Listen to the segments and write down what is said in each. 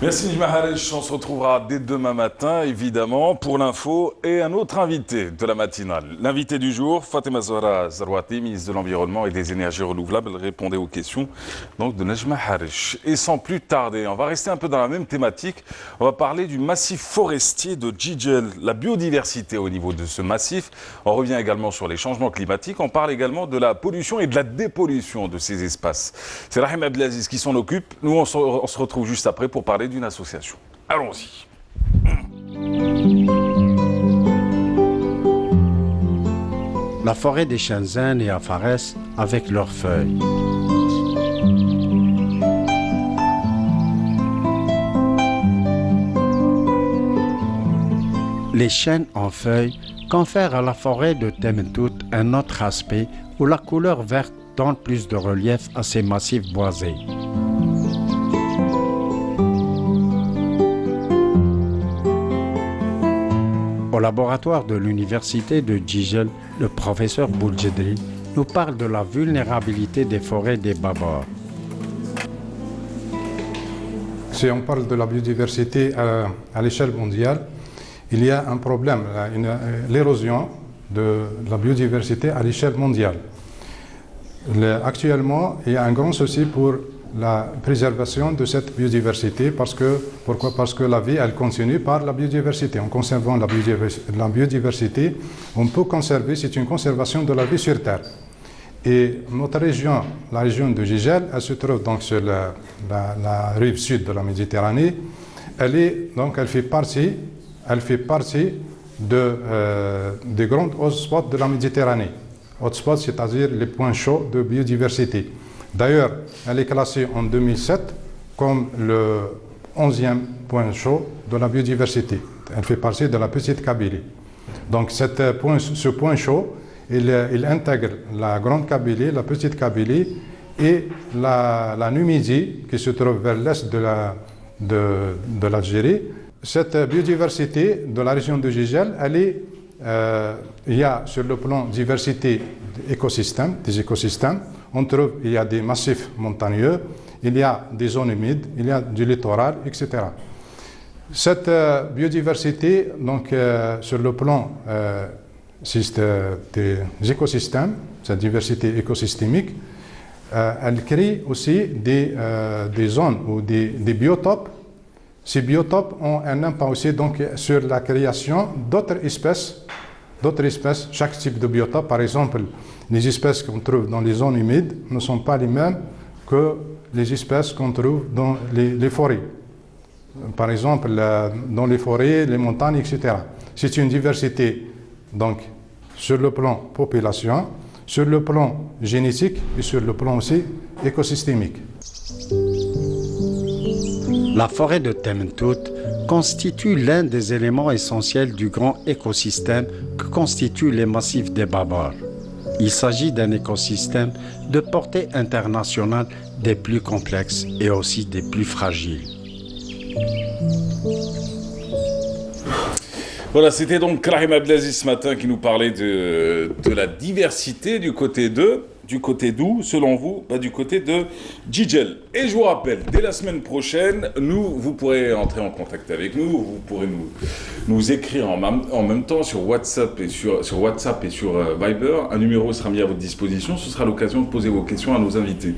Merci Najma Harish, on se retrouvera dès demain matin, évidemment, pour l'info et un autre invité de la matinale. L'invité du jour, Fatima Zahra Zarwati, ministre de l'Environnement et des Énergies Renouvelables. Elle répondait aux questions donc, de Najma Harish. Et sans plus tarder, on va rester un peu dans la même thématique. On va parler du massif forestier de Jijel, la biodiversité au niveau de ce massif. On revient également sur les changements climatiques. On parle également de la pollution et de la dépollution de ces espaces. C'est Rahim Abdelaziz qui s'en occupe. Nous, on se retrouve juste après pour parler d'une association. Allons-y. La forêt des Shenzhen et Afares avec leurs feuilles. Les chênes en feuilles confèrent à la forêt de Temtut un autre aspect où la couleur verte donne plus de relief à ces massifs boisés. Au laboratoire de l'université de Jijel, le professeur Bouljedri nous parle de la vulnérabilité des forêts des Babars. Si on parle de la biodiversité à l'échelle mondiale, il y a un problème, l'érosion de la biodiversité à l'échelle mondiale. Actuellement, il y a un grand souci pour la préservation de cette biodiversité. Pourquoi? Parce que la vie, elle continue par la biodiversité. En conservant la biodiversité, on peut conserver, c'est une conservation de la vie sur Terre. Et notre région, la région de Jijel, elle se trouve donc sur la rive sud de la Méditerranée. Elle fait partie des grands hotspots de la Méditerranée. Hotspots, c'est-à-dire les points chauds de biodiversité. D'ailleurs, elle est classée en 2007 comme le 11e point chaud de la biodiversité. Elle fait partie de la petite Kabylie. Donc ce point chaud, il intègre la grande Kabylie, la petite Kabylie et la Numidie qui se trouve vers l'est de l'Algérie. Cette biodiversité de la région de Jijel, il y a sur le plan diversité des écosystèmes, il y a des massifs montagneux, il y a des zones humides, il y a du littoral, etc. Cette biodiversité, donc, sur le plan des écosystèmes, cette diversité écosystémique, elle crée aussi des zones ou des biotopes. Ces biotopes ont un impact aussi donc, sur la création d'autres espèces. Chaque type de biotope, par exemple, les espèces qu'on trouve dans les zones humides ne sont pas les mêmes que les espèces qu'on trouve dans les forêts. Par exemple, dans les forêts, les montagnes, etc. C'est une diversité, donc, sur le plan population, sur le plan génétique et sur le plan aussi écosystémique. La forêt de Temtut constitue l'un des éléments essentiels du grand écosystème que constituent les massifs des Babars. Il s'agit d'un écosystème de portée internationale des plus complexes et aussi des plus fragiles. Voilà, c'était donc Rahim Abdelaziz ce matin qui nous parlait de la diversité du côté d'où, selon vous? Du côté de Jijel. Et je vous rappelle, dès la semaine prochaine, vous pourrez entrer en contact avec nous, vous pourrez nous écrire en même temps sur WhatsApp et sur Viber. Un numéro sera mis à votre disposition. Ce sera l'occasion de poser vos questions à nos invités,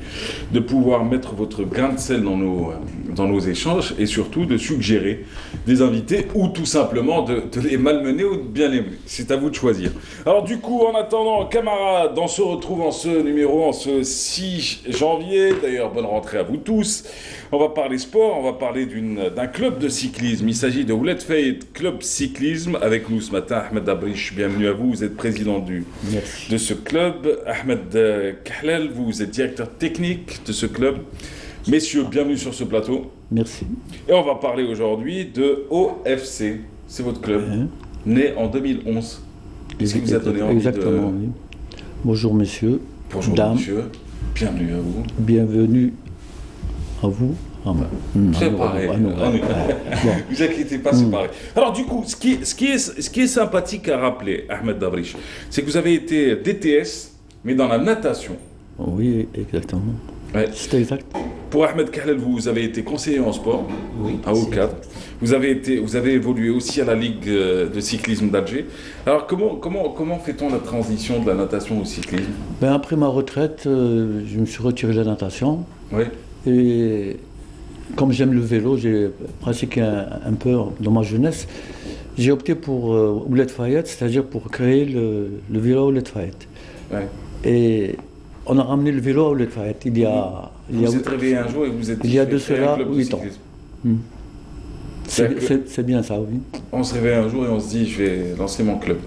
de pouvoir mettre votre grain de sel dans nos échanges et surtout de suggérer des invités ou tout simplement de les malmener ou de bien les mener. C'est à vous de choisir. Alors du coup, en attendant, camarades, on se retrouve en ce numéro en ce 6 janvier. D'ailleurs, bonne rentrée à vous tous. On va parler sport, on va parler d'un club de cyclisme. Il s'agit de Ouled Fayed Club Cyclisme. Avec nous ce matin, Ahmed Dabriche, bienvenue à vous. Vous êtes président de ce club. Ahmed Kahlel, vous êtes directeur technique de ce club. Messieurs, bienvenue sur ce plateau. Merci. Et on va parler aujourd'hui de OFC. C'est votre club, né en 2011. Qu'est-ce qui vous a donné envie Exactement, oui. Bonjour messieurs. Bonjour dames. monsieur, bienvenue à vous. Bienvenue à vous. C'est pareil. Vous inquiétez pas, c'est pareil. Alors du coup, ce qui est sympathique à rappeler, Ahmed Dabriche, c'est que vous avez été DTS, mais dans la natation. Oui, exactement. Ouais. C'est exact. Pour Ahmed Kahlel, vous avez été conseiller en sport Oui. à haut cadre. Vous avez évolué aussi à la Ligue de cyclisme d'Alger. Alors comment fait-on la transition de la natation au cyclisme? Ben, après ma retraite, je me suis retiré de la natation. Oui. Et comme j'aime le vélo, j'ai pratiqué un peu dans ma jeunesse. J'ai opté pour Ouled Fayed, c'est-à-dire pour créer le vélo Ouled Fayed. Ouais. Et on a ramené le vélo à Ouled Fayed Vous êtes réveillé un jour et vous êtes il y a dit, de je vais créer un cela club de 8 ans. cyclisme. C'est bien ça, oui. On se réveille un jour et on se dit, je vais lancer mon club.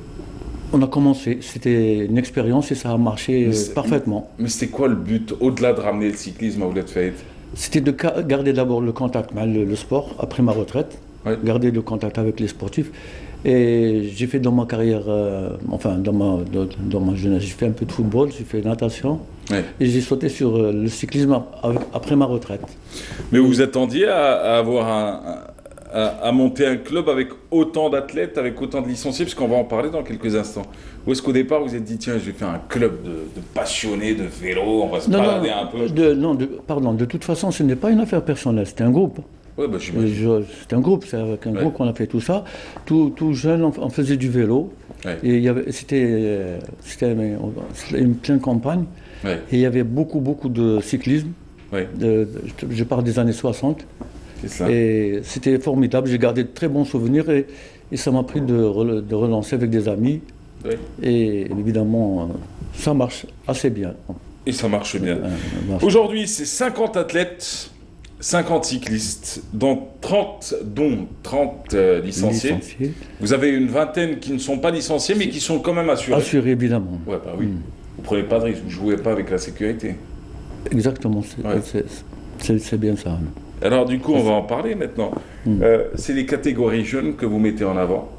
On a commencé, c'était une expérience et ça a marché parfaitement. Mais c'était quoi le but, au-delà de ramener le cyclisme à Ouled Fayed? C'était de garder d'abord le contact avec le sport après ma retraite, Ouais. garder le contact avec les sportifs. Et j'ai fait dans ma carrière, dans ma jeunesse, j'ai fait un peu de football, j'ai fait natation Ouais. et j'ai sauté sur le cyclisme après ma retraite. Mais vous vous attendiez à monter un club avec autant d'athlètes, avec autant de licenciés, puisqu'on va en parler dans quelques instants. Ou est-ce qu'au départ vous vous êtes dit, tiens, je vais faire un club de passionnés de vélo, on va se balader un peu? Pardon, de toute façon, ce n'est pas une affaire personnelle, c'était un groupe. Ouais, bah, j'imagine. C'était un groupe, c'est avec un groupe qu'on a fait tout ça. Tout jeune, on faisait du vélo. Ouais. Et c'était une pleine campagne. Ouais. Et il y avait beaucoup de cyclisme. Ouais. Je parle des années 60. C'est ça. Et c'était formidable. J'ai gardé de très bons souvenirs et ça m'a pris de relancer avec des amis. Ouais. Et évidemment, ça marche assez bien. Et ça marche bien. Marche. Aujourd'hui, c'est 50 athlètes, 50 cyclistes, dont 30 licenciés. Vous avez une vingtaine qui ne sont pas licenciés, mais qui sont quand même assurés. Assuré, évidemment. Ouais, bah oui. Vous prenez pas de risque, vous jouez pas avec la sécurité. Exactement, Ouais. c'est bien ça. Alors du coup, on va en parler maintenant. C'est les catégories jeunes que vous mettez en avant.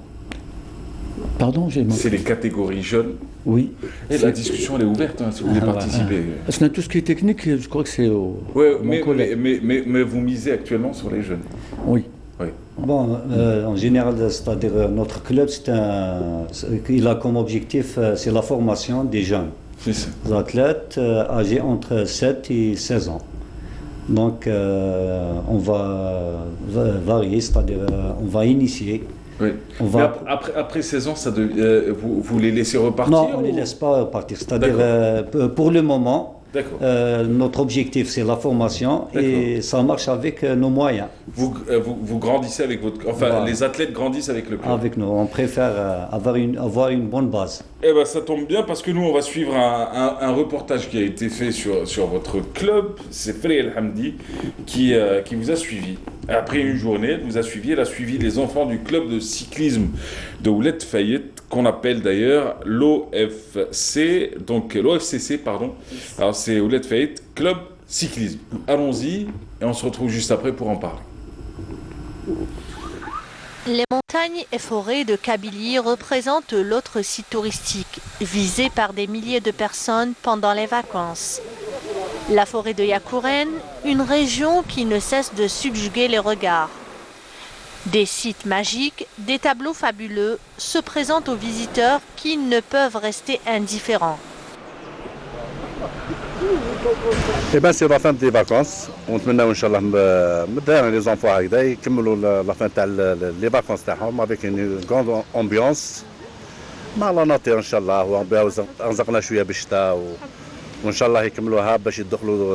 Pardon, j'ai C'est les catégories jeunes. Oui. Et la discussion, elle est ouverte, hein, si vous voulez participer. Parce que tout ce qui est technique, je crois que c'est au... Ouais, mon collègue. mais vous misez actuellement sur les jeunes. Oui. Oui. Bon, en général, c'est-à-dire notre club, il a comme objectif, c'est la formation des jeunes C'est ça. athlètes âgés entre 7 et 16 ans. Donc, on va varier, c'est-à-dire on va initier. Oui. On Mais va... après 16 ans, vous les laissez repartir? Non, on ne les laisse pas partir. C'est-à-dire, pour le moment, D'accord. notre objectif, c'est la formation et ça marche avec nos moyens. Vous grandissez avec votre... Enfin, Voilà. Les athlètes grandissent avec le club. Avec nous, on préfère avoir une bonne base. Eh ben, ça tombe bien parce que nous, on va suivre un reportage qui a été fait sur votre club. C'est Frey El Hamdi qui vous a suivi. Après une journée, elle vous a suivi. Elle a suivi les enfants du club de cyclisme de Ouled Fayed, qu'on appelle d'ailleurs l'OFC, donc l'OFCC, pardon. Alors, c'est Ouled Fayed Club Cyclisme. Allons-y et on se retrouve juste après pour en parler. Les montagnes et forêts de Kabylie représentent l'autre site touristique visé par des milliers de personnes pendant les vacances. La forêt de Yakouren, une région qui ne cesse de subjuguer les regards. Des sites magiques, des tableaux fabuleux se présentent aux visiteurs qui ne peuvent rester indifférents. Eh ben c'est la fin des vacances ونتمناو ان شاء الله مدام لي زونفون هكذا يكملوا لا فان تاع لي فاكونس تاعهم افيك اون غروند امبيونس مع لا ناتير ان شاء الله ورزقنا شويه بالشتاء وان شاء الله يكملوها باش يدخلوا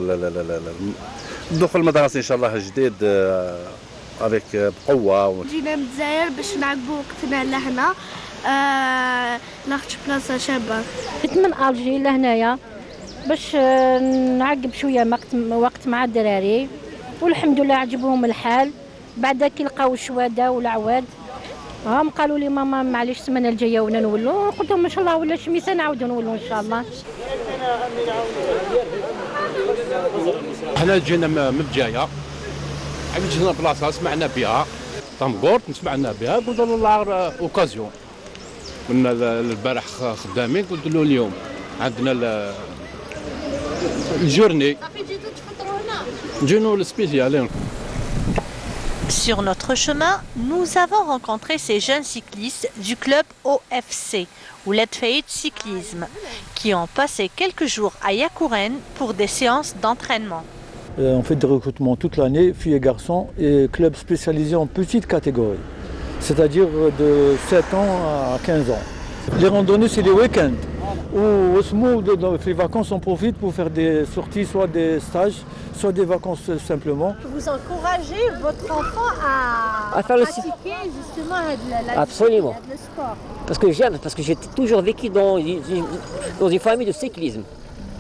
الدخول المدرسي ان شاء الله جديد افيك بقوه. جينا من الجزائر باش نعقبوا وقتنا لهنا ناخذ بلاصه شابه. جيت من الجي لهنايا باش نعقب شويه وقت مع الدراري والحمد لله عجبهم الحال. بعد كي لقاو الشواده والعواد هم قالوا لي ماما معليش السمانه الجايه ولا نولوا. قلت لهم ان شاء الله ولا شميسه نعاودوا نولوا ان شاء الله. حنا جينا من الجايه عاد جينا بلاصه سمعنا بها طنبورت سمعنا بها قلت له الله اوكازيون. قلنا البارح خدامين قلت له اليوم عندنا الجورني نجيو السبيسيال. Sur notre chemin, nous avons rencontré ces jeunes cyclistes du club OFC, Ouled Fayed Cyclisme, qui ont passé quelques jours à Yakouren pour des séances d'entraînement. On fait des recrutements toute l'année, filles et garçons, et club spécialisé en petite catégorie, c'est-à-dire de 7 ans à 15 ans. Les randonnées, c'est les week-ends, où dans les vacances, on profite pour faire des sorties, soit des stages, soit des vacances simplement. Vous encouragez votre enfant à faire le pratiquer justement Absolument. le sport. Parce que j'aime, parce que j'ai toujours vécu dans une famille de cyclisme.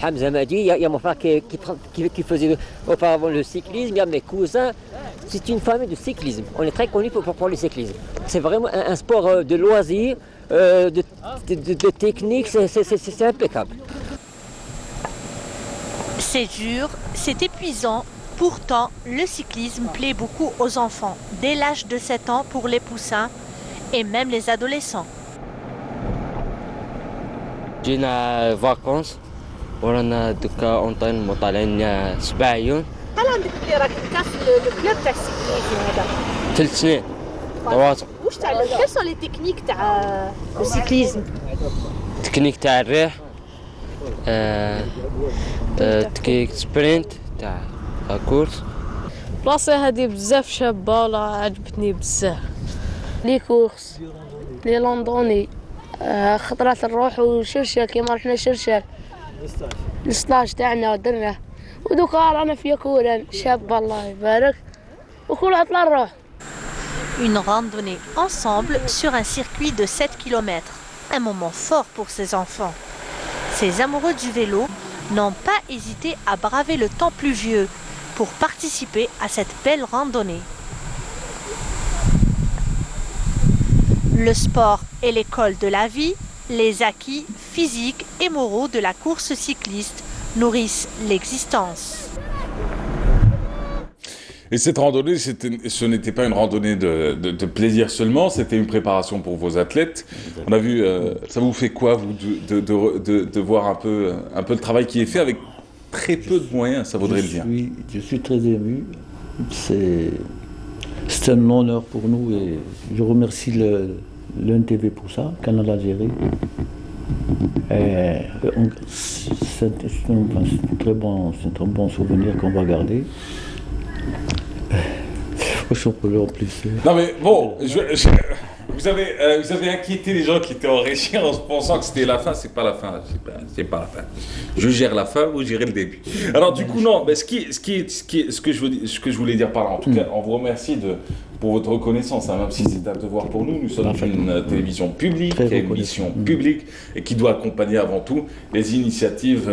Hamza m'a dit, il y a mon frère qui faisait auparavant le cyclisme, il y a mes cousins. C'est une famille de cyclisme. On est très connus pour le cyclisme. C'est vraiment un sport de loisir, de technique, c'est impeccable. C'est dur, c'est épuisant. Pourtant, le cyclisme plaît beaucoup aux enfants, dès l'âge de 7 ans pour les poussins et même les adolescents. جينا فاكونس ورانا دوكا اونطين طالعين 7 عيون. هل عندك اللي راك كاس الكلوب تاع السيكليزم هذا؟ 3 سنين. 3. واش تعلم؟ كيف سون لي تكنيك تاع السيكليزم؟ تكنيك تاع الريح، تكنيك سبرينت تاع كورس. بلاصه هذه بزاف شابه ولا عجبتني بزاف. لي كورس لي لوندوني خطرات نروح وشرشل كيما رحنا شرشل السطاج تاعنا درناه ودوكا رانا في يكورن شابه الله يبارك وكل عطله نروح. Une randonnée ensemble sur un circuit de 7 km. Un moment fort pour ces enfants. Ces amoureux du vélo n'ont pas hésité à braver le temps pluvieux pour participer à cette belle randonnée. Le sport est l'école de la vie. Les acquis physiques et moraux de la course cycliste nourrissent l'existence. Et cette randonnée, ce n'était pas une randonnée de plaisir seulement, c'était une préparation pour vos athlètes. On a vu, ça vous fait quoi, vous, de voir un peu le travail qui est fait avec très peu de moyens, ça vaudrait le dire. Je suis très ému. C'est un honneur pour nous et je remercie le NTV pour ça, Canal Algérie. C'est un très bon souvenir qu'on va garder. Je peux en plus. Non mais bon, vous avez inquiété les gens qui étaient en régie en se pensant que c'était la fin. C'est pas la fin, c'est pas la fin. Je gère la fin, vous gérez le début. Alors du coup non, mais ce que je voulais dire par là, en tout cas, on vous remercie pour votre reconnaissance, hein, même si c'est un devoir pour nous. Nous sommes une télévision publique, qui a une mission publique et qui doit accompagner avant tout les initiatives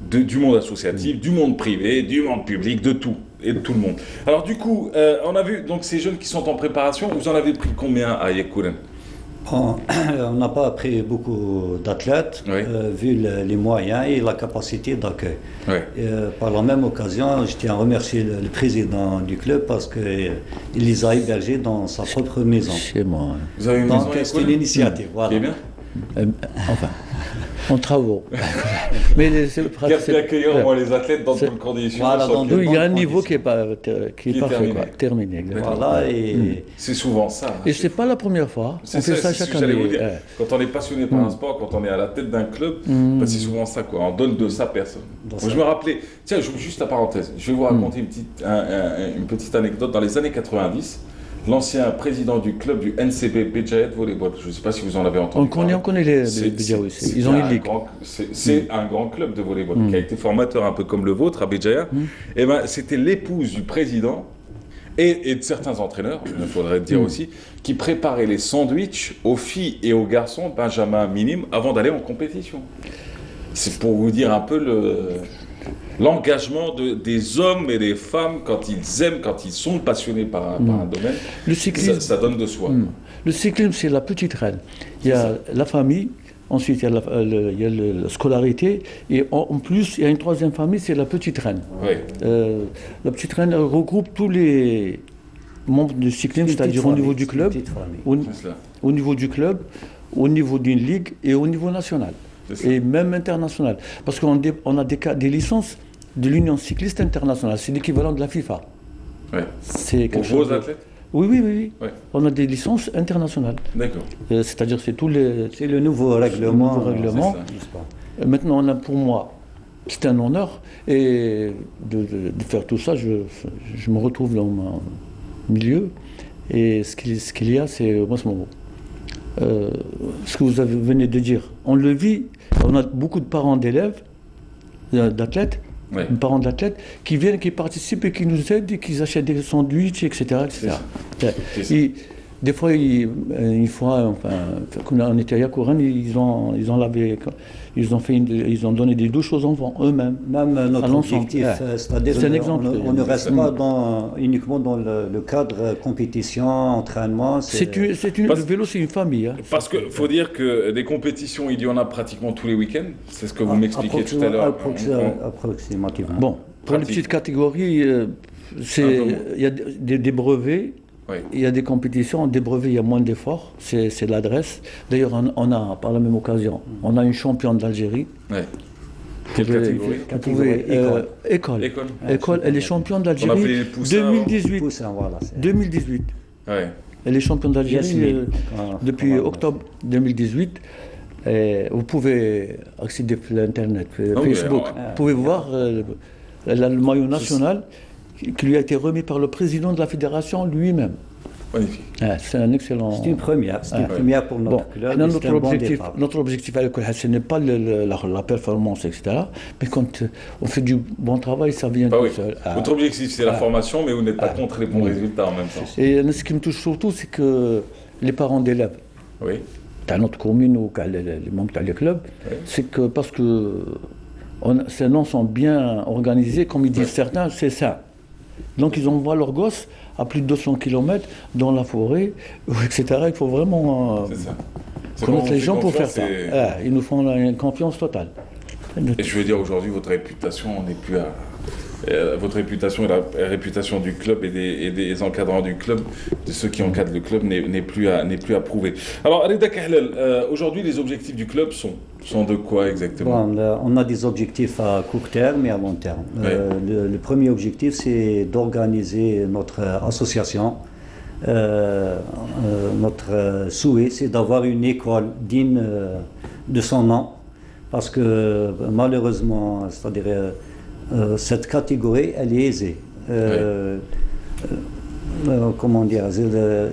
du monde associatif, du monde privé, du monde public, de tout. Et de tout le monde. Alors du coup, on a vu donc ces jeunes qui sont en préparation, vous en avez pris combien à Yakouren? On n'a pas pris beaucoup d'athlètes, vu les moyens et la capacité d'accueil. Oui. Par la même occasion, je tiens à remercier le président du club parce qu'il les a hébergés dans sa propre maison. Chez moi. Vous avez une maison à c'est une initiative. Voilà. Qui est bien. Enfin, en travaux. Mais c'est Qui a pu accueillir au moins les athlètes dans de bonnes conditions. Voilà, il y a un niveau qui est parfait, terminé. Exactement. Voilà, et c'est souvent ça. Et c'est pas la première fois. On fait ça chaque année. Vous dire. Quand on est passionné par un sport, quand on est à la tête d'un club, bah, c'est souvent ça, quoi. On donne de sa personne. Moi, je me rappelais, tiens, juste la parenthèse, je vais vous raconter une petite anecdote. Dans les années 90, l'ancien président du club du NCB Béjaïed Volleyball, je ne sais pas si vous en avez entendu parler. On connaît les Béjaïed, ils ont une ligue. C'est un grand club de volleyball qui a été formateur un peu comme le vôtre à Béjaïed. Et ben, c'était l'épouse du président et de certains entraîneurs, il faudrait dire aussi, qui préparaient les sandwichs aux filles et aux garçons benjamin minime avant d'aller en compétition. C'est pour vous dire un peu l'engagement des hommes et des femmes quand ils aiment, quand ils sont passionnés par un domaine, le cyclisme, ça donne de soi. Le cyclisme, c'est la petite reine. Il y a la famille, ensuite il y a la scolarité, et en plus, il y a une troisième famille, c'est la petite reine. Oui. La petite reine regroupe tous les membres du cyclisme, c'est-à-dire au niveau du club, au niveau du club, au niveau d'une ligue et au niveau national. Et même international. Parce qu'on a des licences de l'Union cycliste internationale, c'est l'équivalent de la FIFA. Ouais. C'est Pour quelque chose vos athlètes? Oui, oui, oui, oui. Ouais. On a des licences internationales. D'accord. C'est-à-dire c'est tous les... C'est le nouveau règlement. Maintenant, pour moi, c'est un honneur. Et de faire tout ça, je me retrouve dans mon milieu. Et ce qu'il y a, c'est moi, c'est mon ce que vous venez de dire. On le vit, on a beaucoup de parents d'élèves, d'athlètes, parents d'athlètes, qui viennent, qui participent et qui nous aident, et qui achètent des sandwichs, etc. Et des fois, quand on était à Yakouren, ils ont donné des douches aux enfants eux-mêmes. Même notre objectif, c'est-à-dire un exemple. On ne reste pas uniquement dans le cadre compétition, entraînement. Le vélo, c'est une famille. Hein. Parce qu'il faut dire que des compétitions, il y en a pratiquement tous les week-ends. C'est ce que vous m'expliquiez tout à l'heure. Approximativement. Bon, pour les petites catégories, il y a des brevets. Oui. Il y a des compétitions, des brevets, il y a moins d'efforts, c'est l'adresse. D'ailleurs, on a, par la même occasion, on a une championne d'Algérie. Ouais. Quelle catégorie? École, elle est championne d'Algérie 2018. 2018. Ouais. Elle est championne d'Algérie depuis octobre 2018. Vous pouvez accéder à l'Internet, Facebook. Vous pouvez voir le maillot national qui lui a été remis par le président de la fédération lui-même. Magnifique. C'est un excellent... C'est une première, pour notre club. Notre objectif avec ce n'est pas la performance, etc. Mais quand on fait du bon travail, ça vient tout seul. Votre objectif, c'est la formation, mais vous n'êtes pas contre les bons résultats en même temps. Et ce qui me touche surtout, c'est que les parents d'élèves, dans notre commune ou les membres des clubs, c'est que parce que ces noms sont bien organisés, comme ils disent certains, c'est ça. Donc ils envoient leurs gosses à plus de 200 km dans la forêt, etc. Il faut vraiment connaître les gens pour faire ça. Ils nous font une confiance totale. Et je veux dire, aujourd'hui, votre réputation n'est plus à... votre réputation et la réputation du club et des encadrants du club, de ceux qui encadrent le club, n'est plus à prouver. Alors, Reda Kahlel, aujourd'hui, les objectifs du club sont de quoi exactement? On a des objectifs à court terme et à long terme. Le premier objectif, c'est d'organiser notre association. Notre souhait, c'est d'avoir une école digne de son nom, parce que malheureusement, c'est-à-dire cette catégorie, elle est aisée. Comment dire,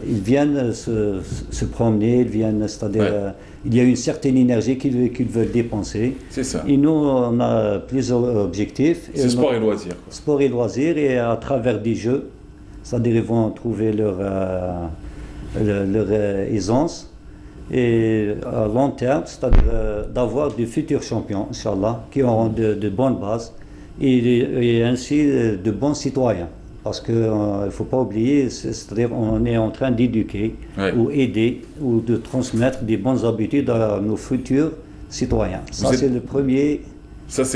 ils viennent se promener, ils viennent, c'est-à-dire, il y a une certaine énergie qu'ils veulent dépenser. C'est ça. Et nous, on a plusieurs objectifs. C'est sport et loisirs. Sport et loisirs, et à travers des jeux, c'est-à-dire ils vont trouver leur aisance. Et à long terme, c'est-à-dire d'avoir de futurs champions, Inch'Allah, qui auront de bonnes bases. Et ainsi de bons citoyens. Parce qu'il ne faut pas oublier, c'est-à-dire on est en train d'éduquer ou aider ou de transmettre des bonnes habitudes à nos futurs citoyens. Ça, c'est le premier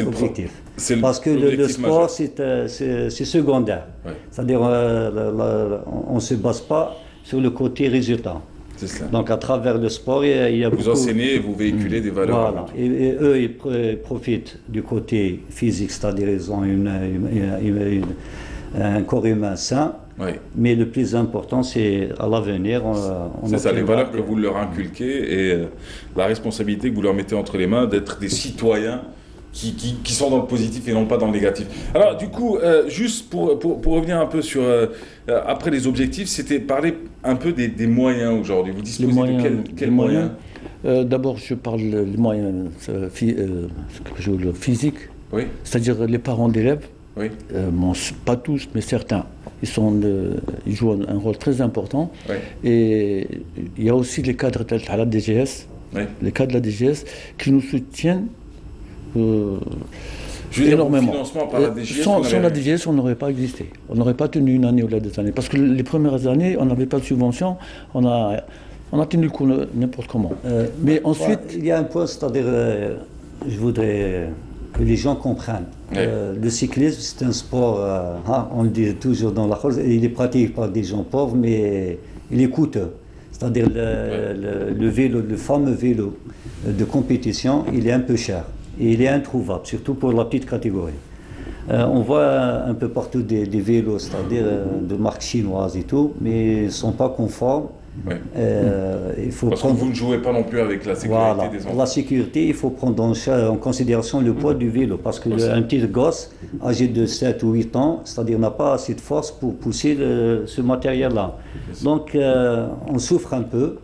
objectif. Parce que le sport, c'est secondaire. C'est-à-dire on ne se base pas sur le côté résultat. Donc à travers le sport, il y a beaucoup... Vous enseignez et vous véhiculez des valeurs. Voilà. Et eux, ils profitent du côté physique, c'est-à-dire ils ont un corps humain sain. Mais le plus important, c'est à l'avenir. C'est ça, les valeurs que vous leur inculquez et la responsabilité que vous leur mettez entre les mains d'être des citoyens qui sont dans le positif et non pas dans le négatif. Alors du coup, juste pour revenir un peu sur, après les objectifs, c'était parler un peu des moyens aujourd'hui. Vous disposez de quels moyens? D'abord, je parle des moyens physiques, c'est-à-dire les parents d'élèves, pas tous, mais certains. Ils jouent un rôle très important. Et il y a aussi les cadres de la DGS, les cadres de la DGS qui nous soutiennent énormément. Sans la DGS, on n'aurait pas existé. On n'aurait pas tenu une année ou 2 années. Parce que les premières années, on n'avait pas de subvention. On a tenu le coup n'importe comment. Mais ensuite... Il y a un point, c'est-à-dire, je voudrais que les gens comprennent. Le cyclisme, c'est un sport, on le dit toujours dans la chose, il est pratiqué par des gens pauvres, mais il est coûteux. C'est-à-dire le vélo, le fameux vélo de compétition, il est un peu cher. Et il est introuvable, surtout pour la petite catégorie. On voit un peu partout des vélos, c'est-à-dire de marque chinoise et tout, mais ils ne sont pas conformes. Ouais. Il faut Parce que vous ne jouez pas non plus avec la sécurité voilà. des enfants. La sécurité, il faut prendre en considération le poids du vélo, parce qu'un petit gosse âgé de 7 ou 8 ans, c'est-à-dire n'a pas assez de force pour pousser ce matériel-là. Donc on souffre un peu,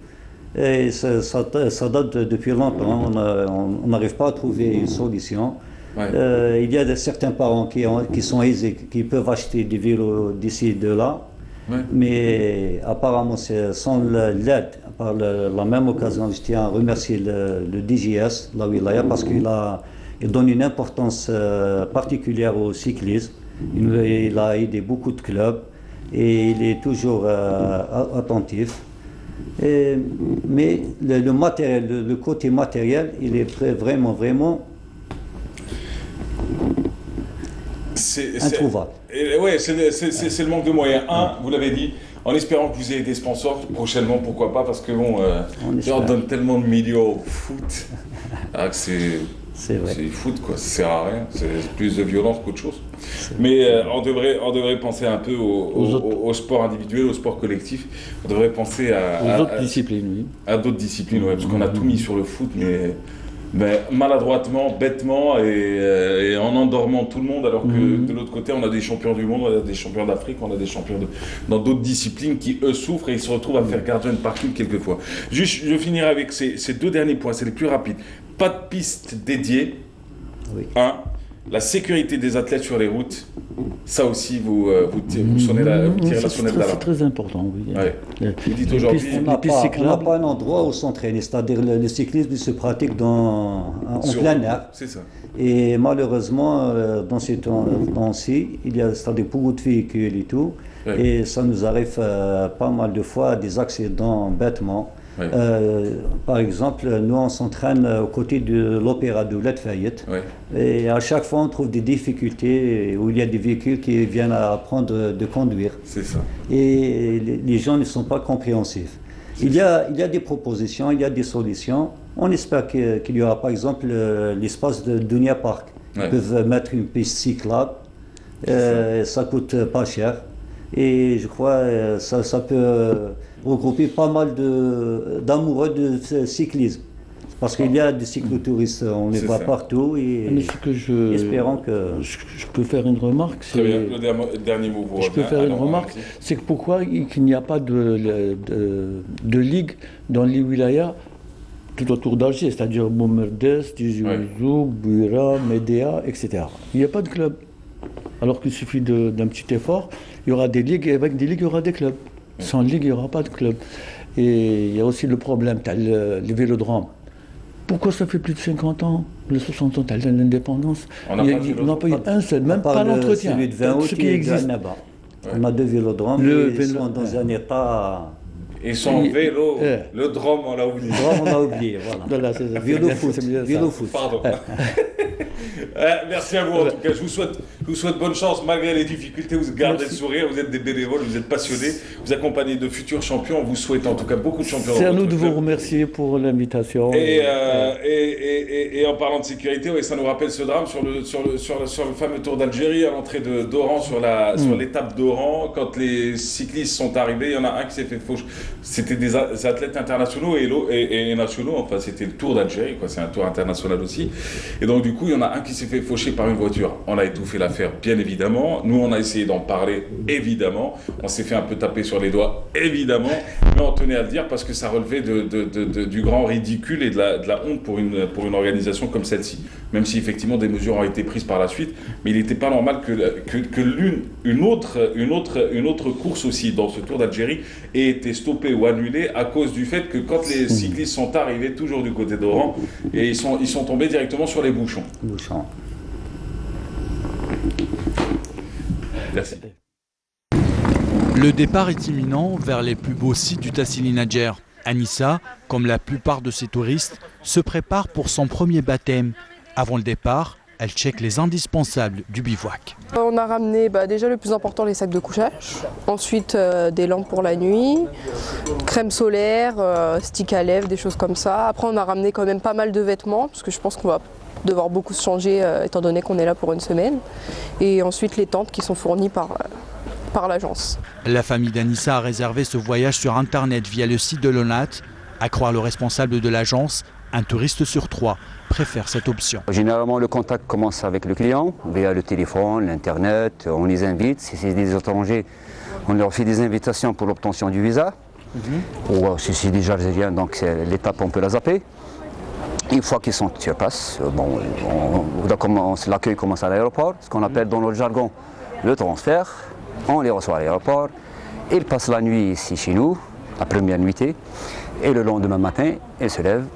et ça date depuis longtemps, on n'arrive pas à trouver une solution. Ouais. Il y a certains parents qui sont aisés, qui peuvent acheter des vélos d'ici et de là. Ouais. Mais apparemment, sans l'aide, par la même occasion, je tiens à remercier le DGS, la Wilaya, parce qu'il donne une importance particulière au cyclisme. Il a aidé beaucoup de clubs et il est toujours attentif. Mais le côté matériel, il est vraiment introuvable. Oui, c'est le manque de moyens. Vous l'avez dit, en espérant que vous ayez des sponsors prochainement, pourquoi pas, parce que bon, on donne tellement de millions au foot, que c'est foot quoi, ça sert à rien, c'est plus de violence qu'autre chose. Mais on devrait penser un peu au sport individuel, au sport collectif. On devrait penser à d'autres disciplines, oui. À d'autres disciplines, ouais, parce qu'on a tout mis sur le foot, mais maladroitement, bêtement et en endormant tout le monde, alors que de l'autre côté, on a des champions du monde, on a des champions d'Afrique, on a des champions dans d'autres disciplines qui, eux, souffrent et ils se retrouvent à faire gardien de parking quelquefois. Juste, je finirai avec ces deux derniers points, c'est les plus rapides. Pas de piste dédiée. Oui. La sécurité des athlètes sur les routes, ça aussi, vous tirez la sonnette d'alarme. C'est très important, oui. Ouais. Vous dites aujourd'hui, on n'a pas un endroit où s'entraîner, c'est-à-dire le cyclisme se pratique en plein air. C'est ça. Et malheureusement, dans ces temps-ci, il y a c'est-à-dire beaucoup de véhicules et tout, et ça nous arrive pas mal de fois des accidents bêtement. Oui. Par exemple, nous on s'entraîne aux côtés de l'Opéra de Ouled Fayet, et à chaque fois on trouve des difficultés où il y a des véhicules qui viennent à apprendre de conduire. C'est ça. Et les gens ne sont pas compréhensifs. Il y a des propositions, il y a des solutions. On espère qu'il y aura par exemple l'espace de Dunia Park. Ils peuvent mettre une piste cyclable, ça coûte pas cher. Et je crois que ça peut regrouper pas mal d'amoureux de cyclisme. Parce qu'il y a des cyclotouristes, on les voit partout. Et espérons que... Je peux faire une remarque. Très bien, le dernier mot. Je peux faire une remarque. C'est que pourquoi il n'y a pas de ligue dans les wilayas tout autour d'Alger, c'est-à-dire Boumerdes, Tizi Ouzou, Bouira, Médéa, etc. Il n'y a pas de club. Alors qu'il suffit d'un petit effort, il y aura des ligues, et avec des ligues, il y aura des clubs. Sans ligue, il n'y aura pas de club. Et il y a aussi le problème, tu as les vélodromes. Pourquoi ça fait plus de 50 ans, les 60 ans, tu as l'indépendance? On n'a pas eu un seul, même pas l'entretien. Celui de 20 août qui existe. On a deux vélodromes, ils sont dans un état... Et son vélo, le drum, on l'a oublié. Le drum, on l'a oublié, voilà. Vélo foot. Pardon. Merci à vous en tout cas. Je vous souhaite bonne chance malgré les difficultés. Vous gardez le sourire, vous êtes des bénévoles, vous êtes passionnés, vous accompagnez de futurs champions. On vous souhaite en tout cas beaucoup de champions. C'est à nous de vous remercier pour l'invitation. Et en parlant de sécurité, ça nous rappelle ce drame sur le fameux Tour d'Algérie, à l'entrée d'Oran, sur l'étape d'Oran. Quand les cyclistes sont arrivés, il y en a un qui s'est fait faucher. C'était des athlètes internationaux et nationaux. Enfin, c'était le Tour d'Algérie, quoi. C'est un tour international aussi. Et donc, du coup, il y en a un qui s'est fait faucher par une voiture. On a étouffé l'affaire, bien évidemment. Nous, on a essayé d'en parler, évidemment. On s'est fait un peu taper sur les doigts, évidemment. Mais on tenait à le dire parce que ça relevait du grand ridicule et de la honte pour une organisation comme celle-ci. Même si, effectivement, des mesures ont été prises par la suite. Mais il n'était pas normal que une autre course aussi dans ce Tour d'Algérie ait été stoppée ou annulée à cause du fait que quand les cyclistes sont arrivés, toujours du côté d'Oran, et ils sont tombés directement sur les bouchons. Merci. Le départ est imminent vers les plus beaux sites du Tassili Nadjer. Anissa, comme la plupart de ses touristes, se prépare pour son premier baptême. Avant le départ, elle check les indispensables du bivouac. On a ramené déjà le plus important, les sacs de couchage. Ensuite des lampes pour la nuit, crème solaire, stick à lèvres, des choses comme ça. Après on a ramené quand même pas mal de vêtements parce que je pense qu'on va devoir beaucoup se changer étant donné qu'on est là pour une semaine. Et ensuite les tentes qui sont fournies par l'agence. La famille d'Anissa a réservé ce voyage sur Internet via le site de l'ONAT. À croire le responsable de l'agence, un touriste sur 3 préfère cette option. Généralement, le contact commence avec le client, via le téléphone, l'Internet, on les invite. Si c'est des étrangers, on leur fait des invitations pour l'obtention du visa. Ou si c'est des Algériens, donc l'étape on peut la zapper. Une fois qu'ils sont sur place, l'accueil commence à l'aéroport, ce qu'on appelle dans notre jargon le transfert. On les reçoit à l'aéroport, ils passent la nuit ici chez nous, la première nuitée, et le lendemain matin, ils se lèvent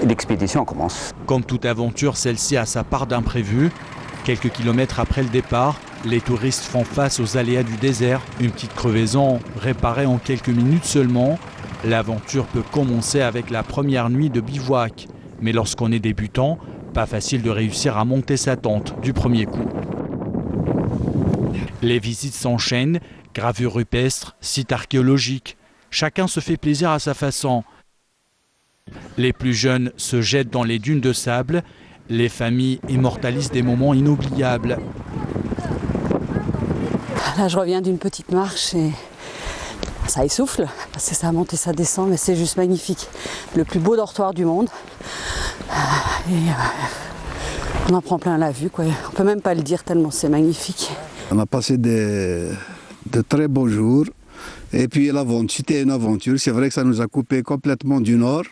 et l'expédition commence. Comme toute aventure, celle-ci a sa part d'imprévu. Quelques kilomètres après le départ, les touristes font face aux aléas du désert. Une petite crevaison réparée en quelques minutes seulement. L'aventure peut commencer avec la première nuit de bivouac. Mais lorsqu'on est débutant, pas facile de réussir à monter sa tente du premier coup. Les visites s'enchaînent, gravures rupestres, sites archéologiques. Chacun se fait plaisir à sa façon. Les plus jeunes se jettent dans les dunes de sable. Les familles immortalisent des moments inoubliables. Là, je reviens d'une petite marche et ça essouffle, parce que ça monte et ça descend, mais c'est juste magnifique. Le plus beau dortoir du monde. On en prend plein la vue, quoi. On peut même pas le dire tellement c'est magnifique. On a passé de très beaux jours. Et puis l'aventure, c'était une aventure. C'est vrai que ça nous a coupé complètement du nord.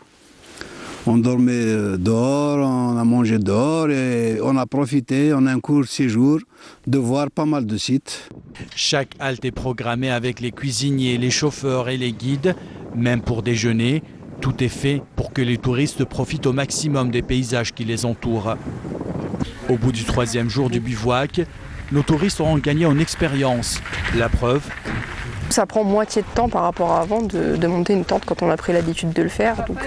On dormait dehors, on a mangé dehors et on a profité en un court séjour de voir pas mal de sites. Chaque halte est programmée avec les cuisiniers, les chauffeurs et les guides. Même pour déjeuner, tout est fait pour que les touristes profitent au maximum des paysages qui les entourent. Au bout du 3e jour du bivouac, nos touristes auront gagné en expérience. La preuve, ça prend moitié de temps par rapport à avant de monter une tente quand on a pris l'habitude de le faire. Donc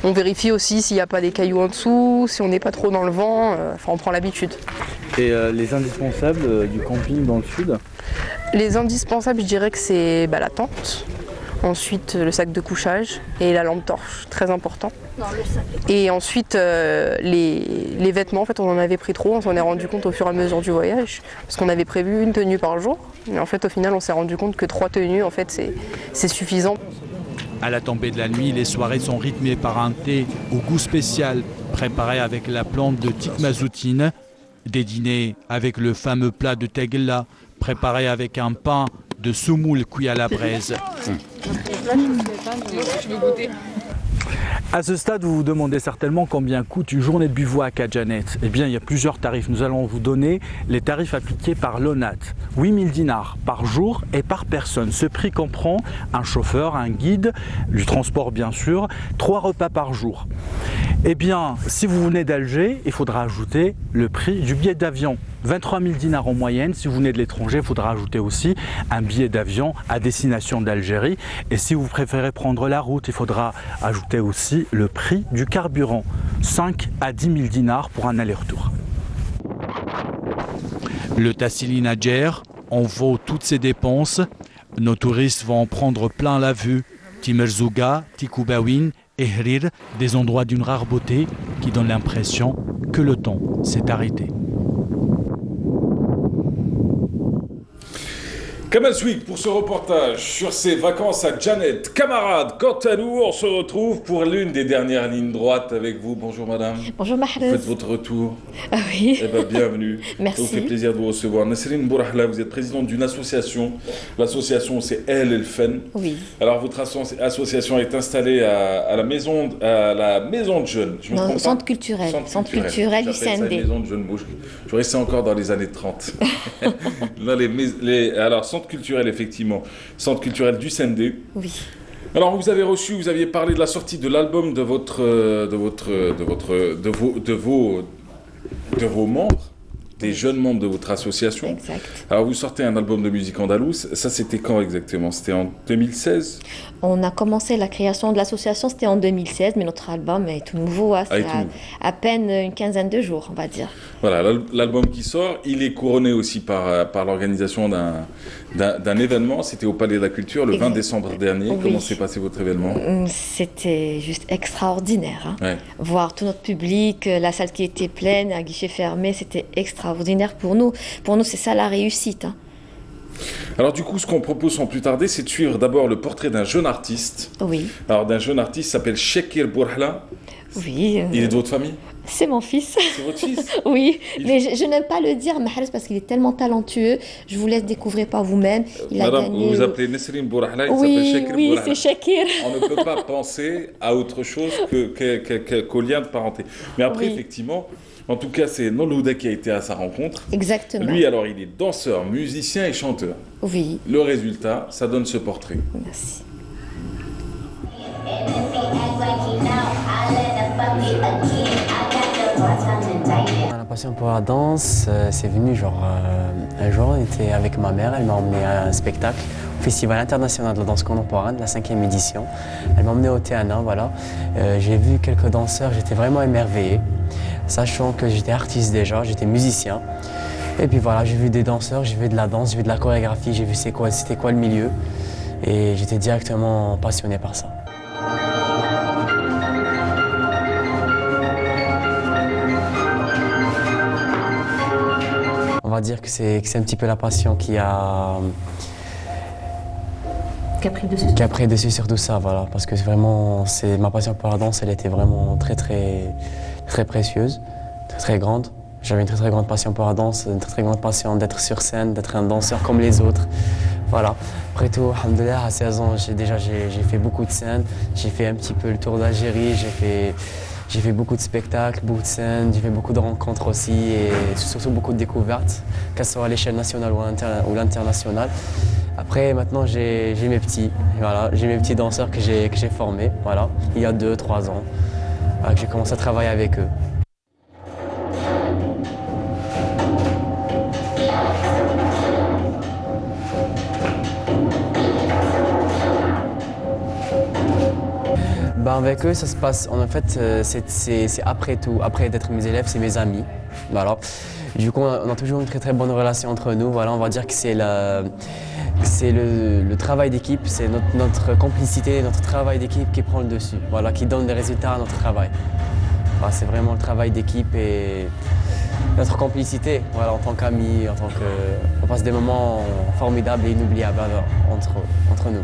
on vérifie aussi s'il n'y a pas des cailloux en dessous, si on n'est pas trop dans le vent, on prend l'habitude. Et les indispensables du camping dans le sud? Les indispensables, je dirais que c'est la tente, ensuite le sac de couchage et la lampe torche, très important. Et ensuite les vêtements, en fait on en avait pris trop, on s'en est rendu compte au fur et à mesure du voyage, parce qu'on avait prévu une tenue par jour, mais en fait au final on s'est rendu compte que 3 tenues en fait c'est suffisant. À la tombée de la nuit, les soirées sont rythmées par un thé au goût spécial, préparé avec la plante de tikmazoutine. Des dîners avec le fameux plat de tegla, préparé avec un pain de semoule cuit à la braise. À ce stade, vous vous demandez certainement combien coûte une journée de bivouac à Janet. Eh bien, il y a plusieurs tarifs. Nous allons vous donner les tarifs appliqués par l'ONAT. 8000 dinars par jour et par personne. Ce prix comprend un chauffeur, un guide, du transport bien sûr, 3 repas par jour. Eh bien, si vous venez d'Alger, il faudra ajouter le prix du billet d'avion. 23 000 dinars en moyenne. Si vous venez de l'étranger, il faudra ajouter aussi un billet d'avion à destination d'Algérie. Et si vous préférez prendre la route, il faudra ajouter aussi le prix du carburant. 5 à 10 000 dinars pour un aller-retour. Le Tassili Nadjer en vaut toutes ses dépenses. Nos touristes vont en prendre plein la vue. Timerzouga, Tikoubawin et Hrir, des endroits d'une rare beauté qui donnent l'impression que le temps s'est arrêté. Kamal Swig pour ce reportage sur ses vacances à Janet. Camarades, quant à nous, on se retrouve pour l'une des dernières lignes droites avec vous. Bonjour madame. Bonjour Mahrez. Vous faites votre retour. Ah oui. Eh bien, bienvenue. Merci. Ça vous fait plaisir de vous recevoir. Nasserine Bourahla, vous êtes présidente d'une association. L'association, c'est El Elfen. Oui. Alors, votre association est installée à la maison de jeunes. Je me trompe pas ? Centre culturel. Centre culturel du CND. Maison de jeunes bouches. Je restais encore dans les années 30. Alors, centre culturel, effectivement. Centre culturel du CND. Oui. Alors, vous aviez parlé de la sortie de l'album de vos membres. des jeunes membres de votre association. Exact. Alors vous sortez un album de musique andalouse, ça c'était quand exactement? C'était en 2016? On a commencé la création de l'association, c'était en 2016, mais notre album est tout nouveau, hein, c'est à peine une quinzaine de jours, on va dire. Voilà, l'album qui sort, il est couronné aussi par l'organisation d'un événement, c'était au Palais de la Culture le 20 décembre dernier. Oui. Comment s'est passé votre événement? C'était juste extraordinaire. Hein. Ouais. Voir tout notre public, la salle qui était pleine, à guichet fermé, c'était extraordinaire pour nous. Pour nous, c'est ça la réussite. Hein. Alors du coup, ce qu'on propose sans plus tarder, c'est de suivre d'abord le portrait d'un jeune artiste. Oui. Alors d'un jeune artiste qui s'appelle Chekir Bourhla. Oui. Il est de votre famille? C'est mon fils. C'est votre fils? Oui, mais je n'aime pas le dire, Mahrez, parce qu'il est tellement talentueux. Je vous laisse découvrir par vous-même. Madame, vous vous appelez Nesrine Bourhla, il s'appelle Chekir Bourhla. Oui, c'est Chekir. On ne peut pas penser à autre chose qu'au lien de parenté. Mais après, effectivement, en tout cas, c'est Nolhouda qui a été à sa rencontre. Exactement. Lui, alors, il est danseur, musicien et chanteur. Oui. Le résultat, ça donne ce portrait. Merci. La passion pour la danse, c'est venu genre un jour, on était avec ma mère, elle m'a emmené à un spectacle au Festival international de la danse contemporaine, la 5e édition. Elle m'a emmené au Théana, voilà. J'ai vu quelques danseurs, j'étais vraiment émerveillé, sachant que j'étais artiste déjà, j'étais musicien. Et puis voilà, j'ai vu des danseurs, j'ai vu de la danse, j'ai vu de la chorégraphie, j'ai vu c'était quoi le milieu. Et j'étais directement passionné par ça. On va dire que c'est un petit peu la passion qui a pris dessus sur tout ça, voilà. Parce que vraiment, ma passion pour la danse, elle était vraiment très précieuse, très grande. J'avais une très grande passion pour la danse, une très grande passion d'être sur scène, d'être un danseur comme les autres. Voilà. Après tout, alhamdoulilah, à 16 ans, j'ai fait beaucoup de scènes. J'ai fait un petit peu le tour d'Algérie, j'ai fait beaucoup de spectacles, beaucoup de scènes, j'ai fait beaucoup de rencontres aussi et surtout beaucoup de découvertes, que ce soit à l'échelle nationale ou l'internationale. Après, maintenant, j'ai mes petits, voilà, j'ai mes petits danseurs que j'ai formés, voilà, il y a 2-3 ans, que j'ai commencé à travailler avec eux. Avec eux, ça se passe, en fait, c'est après tout, après d'être mes élèves, c'est mes amis, voilà. Du coup, on a toujours une très bonne relation entre nous, voilà, on va dire que c'est le travail d'équipe, c'est notre complicité, notre travail d'équipe qui prend le dessus, voilà, qui donne les résultats à notre travail. Voilà, c'est vraiment le travail d'équipe et notre complicité, voilà, en tant qu'amis, on passe des moments formidables et inoubliables entre nous.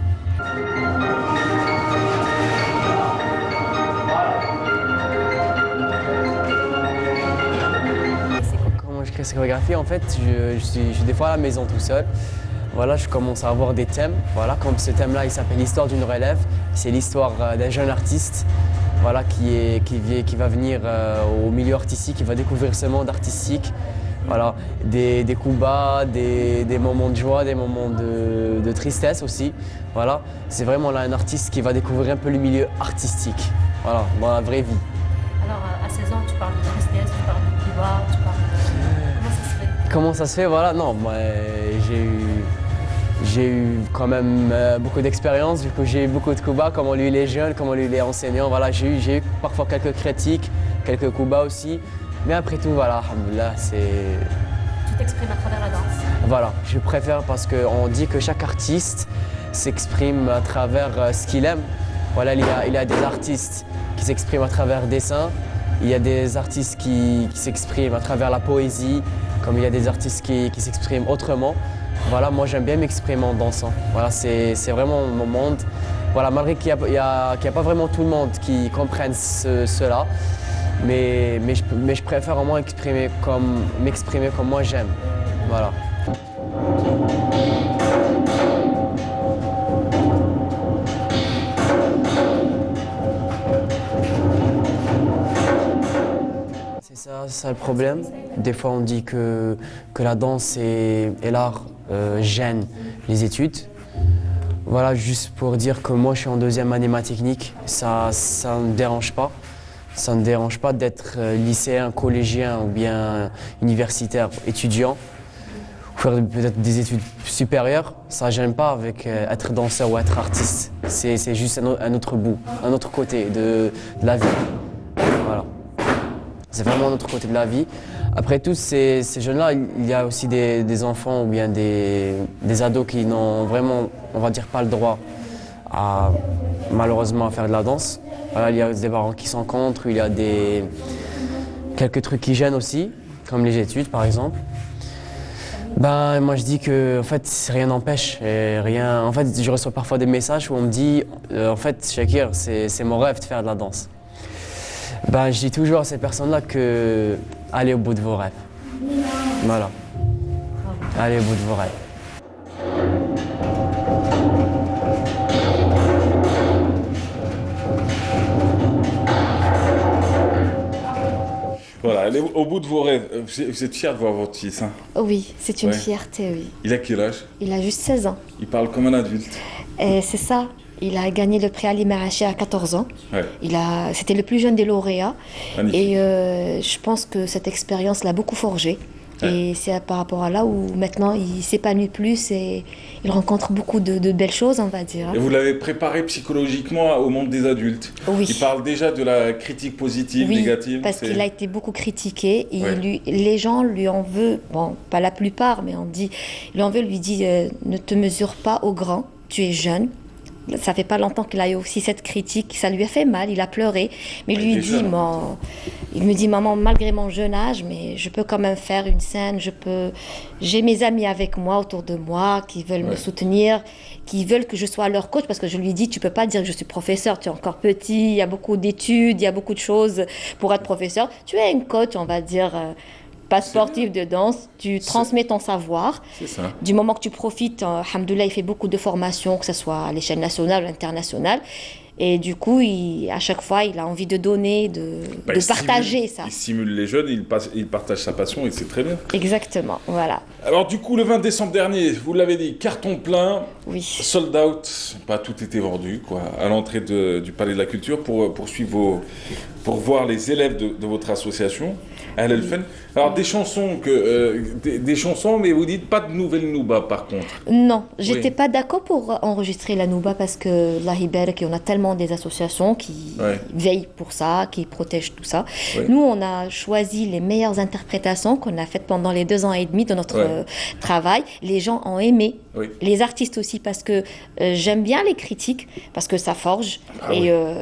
Comment je crée ces chorégraphies? En fait, je suis des fois à la maison tout seul. Voilà, je commence à avoir des thèmes. Voilà, comme ce thème-là, il s'appelle l'histoire d'une relève. C'est l'histoire d'un jeune artiste, voilà, qui va venir au milieu artistique, qui va découvrir ce monde artistique. Voilà, des coups bas, des moments de joie, des moments de tristesse aussi. Voilà, c'est vraiment là un artiste qui va découvrir un peu le milieu artistique, voilà, dans la vraie vie. Alors, à 16 ans, tu parles de tristesse, tu parles de coups bas, tu parles de... Comment ça se fait? Comment ça se fait? Voilà, non, moi, j'ai eu quand même beaucoup d'expérience, du coup j'ai eu beaucoup de coups bas, comme on lui les jeunes, comme on lui les enseignants. Voilà, j'ai eu parfois quelques critiques, quelques coups bas aussi. Mais après tout, voilà, alhamdoulilah, c'est... Tu t'exprimes à travers la danse? Voilà, je préfère parce qu'on dit que chaque artiste s'exprime à travers ce qu'il aime. Voilà, il y a des artistes qui s'expriment à travers le dessin, il y a des artistes qui s'expriment à travers la poésie, comme il y a des artistes qui s'expriment autrement. Voilà, moi j'aime bien m'exprimer en dansant. Voilà, c'est vraiment mon monde. Voilà, malgré qu'il n'y a pas vraiment tout le monde qui comprenne cela, mais je préfère au moins m'exprimer comme moi j'aime. Voilà. C'est ça le problème. Des fois on dit que la danse et l'art gênent les études. Voilà, juste pour dire que moi je suis en 2e année ma technique, ça ne me dérange pas. Ça ne dérange pas d'être lycéen, collégien ou bien universitaire, étudiant, ou faire peut-être des études supérieures. Ça ne gêne pas avec être danseur ou être artiste. C'est juste un autre bout, un autre côté de la vie. Voilà. C'est vraiment un autre côté de la vie. Après tous ces jeunes-là, il y a aussi des enfants ou bien des ados qui n'ont vraiment, on va dire, pas le droit malheureusement à faire de la danse. Voilà, il y a des parents qui sont contre, il y a quelques trucs qui gênent aussi, comme les études par exemple. Ben, moi je dis que en fait, rien n'empêche. En fait, je reçois parfois des messages où on me dit en fait, Shakir, c'est mon rêve de faire de la danse. Ben, je dis toujours à ces personnes-là que allez au bout de vos rêves. Voilà. Allez au bout de vos rêves. Voilà, allez au bout de vos rêves. Vous êtes fiers de voir votre fils, hein? Oui, c'est une fierté, oui. Il a quel âge? Il a juste 16 ans. Il parle comme un adulte. Et c'est ça. Il a gagné le prix Ali Marachi à 14 ans. Ouais. C'était le plus jeune des lauréats. Magnifique. Et je pense que cette expérience l'a beaucoup forgé. Et c'est par rapport à là où maintenant il s'épanouit plus et il rencontre beaucoup de belles choses, on va dire. Et vous l'avez préparé psychologiquement au monde des adultes. Oui. Il parle déjà de la critique positive, Oui, négative. parce qu'il a été beaucoup critiqué. Et Ouais. les gens lui en veulent, bon, pas la plupart, mais lui dit ne te mesure pas au grand, tu es jeune. Ça fait pas longtemps qu'il a eu aussi cette critique, ça lui a fait mal, il a pleuré. Mais il me dit, maman, malgré mon jeune âge, mais je peux quand même faire une scène, j'ai mes amis avec moi, autour de moi, qui veulent me soutenir, qui veulent que je sois leur coach, parce que je lui dis, tu peux pas dire que je suis professeur, tu es encore petit, il y a beaucoup d'études, il y a beaucoup de choses pour être professeur. Tu es un coach, on va dire, pas sportif de danse, tu transmets ton savoir. C'est ça. Du moment que tu profites, alhamdoulilah, il fait beaucoup de formations, que ce soit à l'échelle nationale ou internationale. Et du coup, à chaque fois, il a envie de donner, de partager ça. Il stimule les jeunes, il partage sa passion et c'est très bien. Exactement, voilà. Alors du coup, le 20 décembre dernier, vous l'avez dit, carton plein, oui. Sold out, pas tout était vendu, quoi, à l'entrée du Palais de la Culture pour voir les élèves de votre association, Al Elfen. Alors des chansons, des chansons, mais vous dites pas de nouvelles Nouba par contre. Non, j'étais pas d'accord pour enregistrer la Nouba parce que la Hiber, on a tellement des associations qui veillent pour ça, qui protègent tout ça. Oui. Nous, on a choisi les meilleures interprétations qu'on a faites pendant les 2 ans et demi de notre travail. Les gens ont aimé, les artistes aussi, parce que j'aime bien les critiques, parce que ça forge.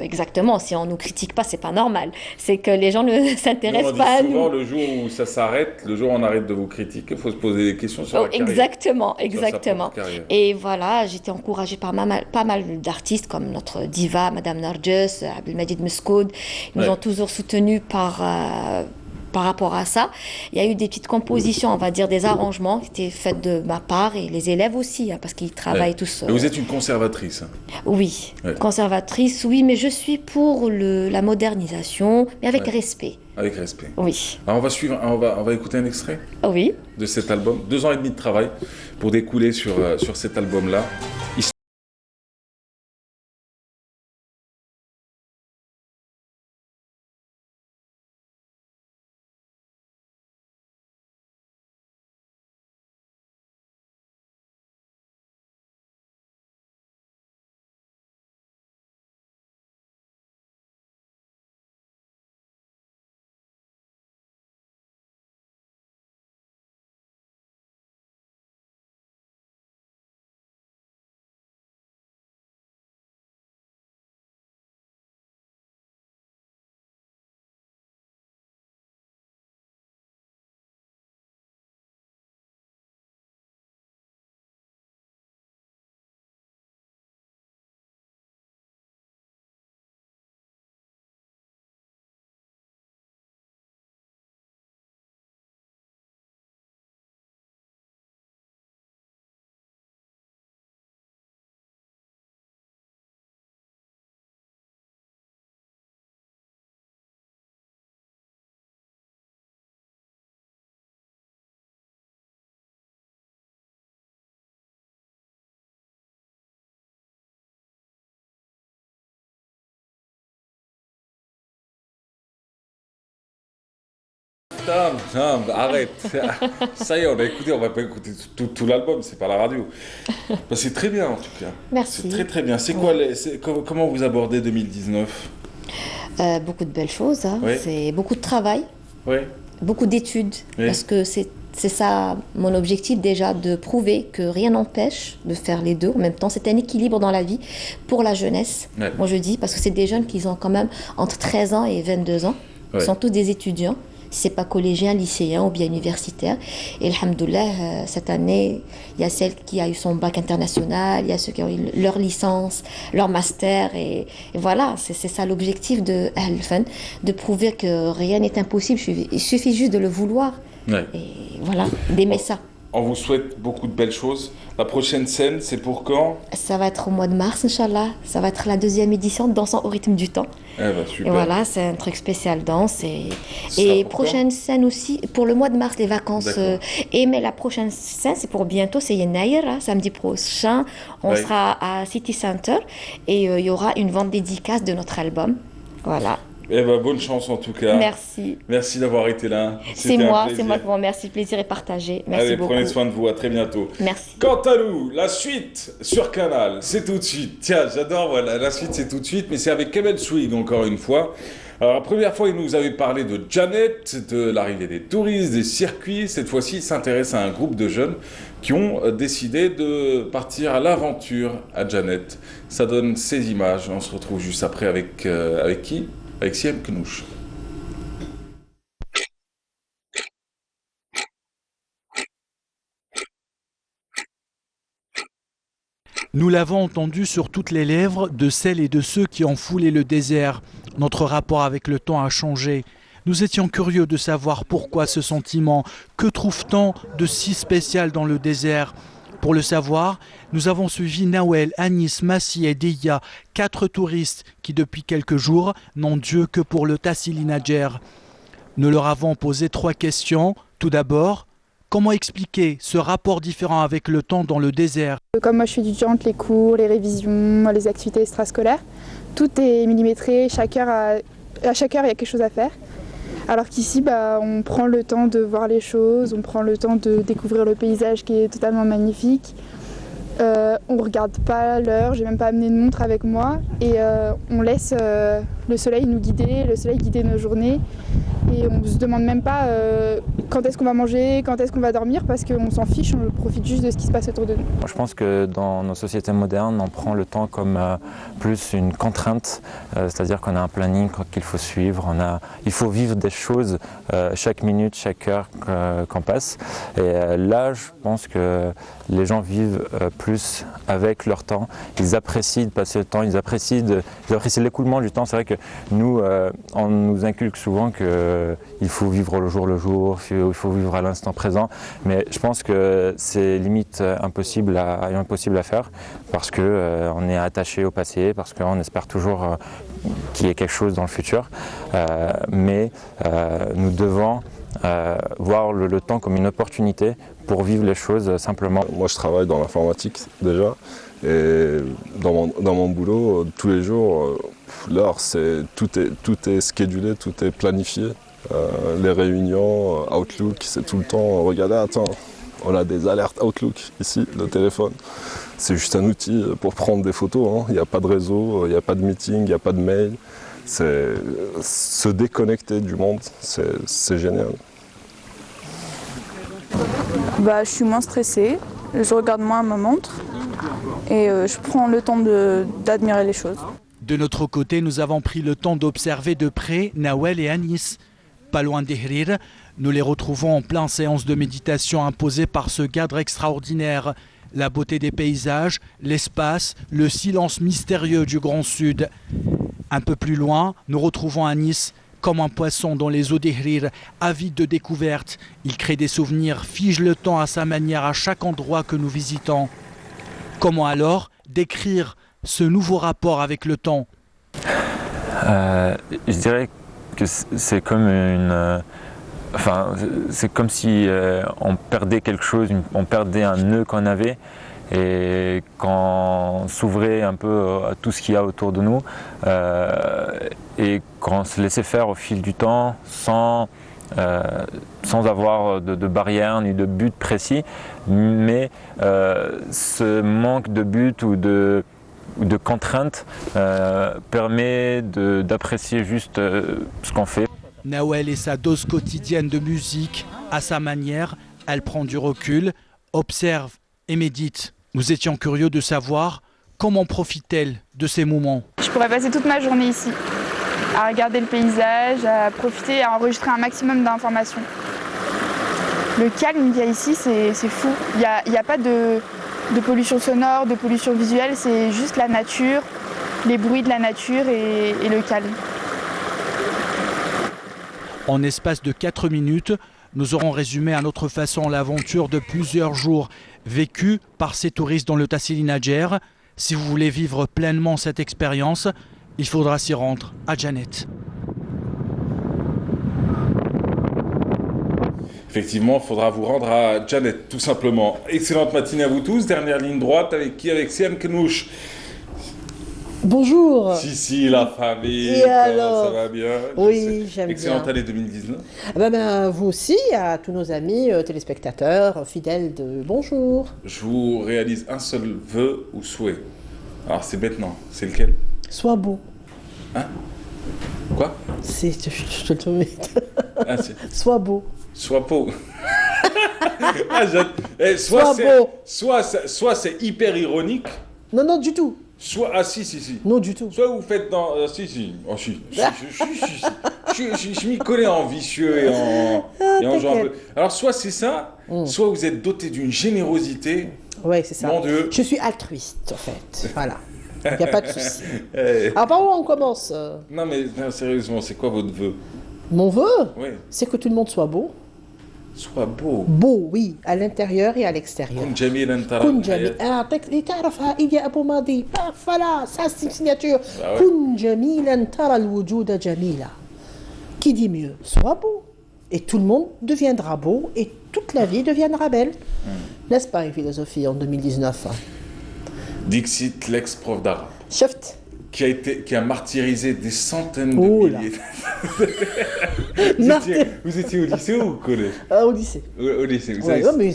Exactement, si on nous critique pas, c'est pas normal. C'est que les gens ne s'intéressent pas à nous. Souvent, le jour où ça s'arrête, le jour où on arrête de vous critiquer, il faut se poser des questions sur la carrière. Exactement. Et voilà, j'étais encouragée par pas mal d'artistes comme notre diva, Madame Narges, Abdelmajid Meskoud. Ils nous ont toujours soutenus par rapport à ça. Il y a eu des petites compositions, on va dire des arrangements qui étaient faits de ma part et les élèves aussi, parce qu'ils travaillent tous. Mais vous êtes une conservatrice. Oui, conservatrice, oui, mais je suis pour la modernisation, mais avec respect. Avec respect. Oui. Alors on va écouter un extrait. Oui. De cet album. 2 ans et demi de travail pour découler sur cet album-là. Arrête. Ça y est, on va pas écouter tout l'album, c'est pas la radio. Bah, c'est très bien en tout cas. Merci. C'est très très bien. C'est quoi comment vous abordez 2019? Beaucoup de belles choses, hein. Oui. C'est beaucoup de travail, Oui. beaucoup d'études, Oui. parce que c'est ça mon objectif déjà, de prouver que rien n'empêche de faire les deux en même temps. C'est un équilibre dans la vie pour la jeunesse, Ouais. moi je dis, parce que c'est des jeunes qui ont quand même entre 13 ans et 22 ans. Ouais. Ils sont tous des étudiants, si c'est pas collégiens, lycéens ou bien universitaires. Et alhamdoulilah, cette année, il y a celle qui a eu son bac international, il y a ceux qui ont eu leur licence, leur master. Et voilà, c'est ça l'objectif de Ahl Fan, de prouver que rien n'est impossible. Il suffit juste de le vouloir. Ouais. Et voilà, d'aimer ça. On vous souhaite beaucoup de belles choses. La prochaine scène, c'est pour quand? Ça va être au mois de mars, Inch'Allah. Ça va être la 2e édition de Dansant au rythme du temps. Eh ben, super. Et voilà, c'est un truc spécial danse. Ça Et pour prochaine scène aussi, pour le mois de mars, les vacances. D'accord. Mais la prochaine scène, c'est pour bientôt, c'est Yenaïr, hein, samedi prochain. On Ouais. sera à City Center et il y aura une vente dédicace de notre album. Voilà. Eh ben, bonne chance en tout cas. Merci. Merci d'avoir été là. C'est C'était un moi plaisir. qui vous remercie. Le plaisir est partagé. Merci Allez, beaucoup. prenez soin de vous, à très bientôt. Merci. Quant à nous, la suite sur Canal, c'est tout de suite. Tiens, j'adore, voilà, la suite c'est tout de suite, mais c'est avec Kevin Swing encore une fois. Alors la première fois, il nous avait parlé de Janet, de l'arrivée des touristes, des circuits. Cette fois-ci, il s'intéresse à un groupe de jeunes qui ont décidé de partir à l'aventure à Janet. Ça donne ces images. On se retrouve juste après avec qui? Avec Siem Knouch. Nous l'avons entendu sur toutes les lèvres de celles et de ceux qui ont foulé le désert. Notre rapport avec le temps a changé. Nous étions curieux de savoir pourquoi ce sentiment. Que trouve-t-on de si spécial dans le désert? Pour le savoir, nous avons suivi Nawel, Anis, Massi et Deya, 4 touristes qui depuis quelques jours n'ont Dieu que pour le Tassili Nadjer. Nous leur avons posé 3 questions. Tout d'abord, comment expliquer ce rapport différent avec le temps dans le désert? Comme moi je suis étudiante, les cours, les révisions, les activités extrascolaires, tout est millimétré, à chaque heure il y a quelque chose à faire. Alors qu'ici on prend le temps de voir les choses, on prend le temps de découvrir le paysage qui est totalement magnifique. On ne regarde pas l'heure, j'ai même pas amené de montre avec moi et on laisse le soleil nous guider, le soleil guider nos journées. Et on ne se demande même pas quand est-ce qu'on va manger, quand est-ce qu'on va dormir, parce qu'on s'en fiche, on profite juste de ce qui se passe autour de nous. Je pense que dans nos sociétés modernes, on prend le temps comme plus une contrainte, c'est-à-dire qu'on a un planning qu'il faut suivre, il faut vivre des choses chaque minute, chaque heure qu'on passe. Et là, je pense que les gens vivent plus avec leur temps, ils apprécient de passer le temps, ils apprécient l'écoulement du temps. C'est vrai que nous, on nous inculque souvent qu'il faut vivre le jour, il faut vivre à l'instant présent, mais je pense que c'est limite impossible à faire parce qu'on est attaché au passé, parce qu'on espère toujours qu'il y ait quelque chose dans le futur, mais nous devons voir le temps comme une opportunité pour vivre les choses simplement. Moi je travaille dans l'informatique déjà et dans mon boulot tous les jours l'heure tout est schedulé, tout est planifié. Les réunions, Outlook, c'est tout le temps, regardez, attends, on a des alertes Outlook ici, le téléphone. C'est juste un outil pour prendre des photos, hein. Il n'y a pas de réseau, il n'y a pas de meeting, il n'y a pas de mail. C'est se déconnecter du monde, c'est génial. Je suis moins stressée, je regarde moins ma montre et je prends le temps d'admirer les choses. De notre côté, nous avons pris le temps d'observer de près Nawel et Anis. Pas loin d'Ehrir, nous les retrouvons en pleine séance de méditation imposée par ce cadre extraordinaire. La beauté des paysages, l'espace, le silence mystérieux du Grand Sud. Un peu plus loin, nous retrouvons Anis, comme un poisson dans les eaux d'Ehrir, avide de découvertes. Il crée des souvenirs, fige le temps à sa manière à chaque endroit que nous visitons. Comment alors décrire ce nouveau rapport avec le temps? Je dirais que c'est comme c'est comme si on perdait quelque chose, on perdait un nœud qu'on avait et qu'on s'ouvrait un peu à tout ce qu'il y a autour de nous et qu'on se laissait faire au fil du temps sans sans avoir de barrière ni de but précis, mais ce manque de but ou de contraintes permet d'apprécier juste ce qu'on fait. Nawel et sa dose quotidienne de musique, à sa manière, elle prend du recul, observe et médite. Nous étions curieux de savoir comment profite-t-elle de ces moments. Je pourrais passer toute ma journée ici, à regarder le paysage, à profiter, à enregistrer un maximum d'informations. Le calme qu'il y a ici, c'est fou. Il n'y a pas de pollution sonore, de pollution visuelle, c'est juste la nature, les bruits de la nature et le calme. En espace de 4 minutes, nous aurons résumé à notre façon l'aventure de plusieurs jours vécue par ces touristes dans le Tassili Nadjer. Si vous voulez vivre pleinement cette expérience, il faudra s'y rendre à Djanet. Effectivement, il faudra vous rendre à Djanet, tout simplement. Excellente matinée à vous tous. Dernière ligne droite, avec qui? Avec Siam Knouch. Bonjour. Si, la famille. Et alors, ça va bien? Oui, j'aime bien. Excellente année 2019. Vous aussi, à tous nos amis téléspectateurs, fidèles de bonjour. Je vous réalise un seul vœu ou souhait. Alors c'est maintenant, c'est lequel? Sois beau. Hein? Quoi? Je te le promets. Ah, sois beau. Sois beau. Sois beau. Soit c'est hyper ironique. Non, du tout. Soit, si. Non, du tout. Soit vous faites dans... si. Oh, si. Je m'y connais en vicieux et en genre... Alors, soit c'est ça, soit vous êtes doté d'une générosité. Oui, c'est ça. Mon Dieu. Je suis altruiste, en fait. Voilà. Il n'y a pas de souci. Alors, par où on commence? Non, mais sérieusement, c'est quoi votre vœu? Mon vœu? Oui. C'est que tout le monde soit beau. Soit beau. Beau, oui, à l'intérieur et à l'extérieur. Kun Jamil Kun Jamil. تعرفها إيجا أبو ماضي. Voilà, ça c'est une signature. Kun Jamilan tara al-wujuda jamila. Qui dit mieux? Sois beau. Et tout le monde deviendra beau et toute la vie deviendra belle. N'est-ce pas une philosophie en 2019? Dixit, l'ex-prof d'arabe. Cheft. Qui a martyrisé des centaines de milliers. Vous étiez au lycée ou au collège? Au lycée. Au lycée, vous savez. Mais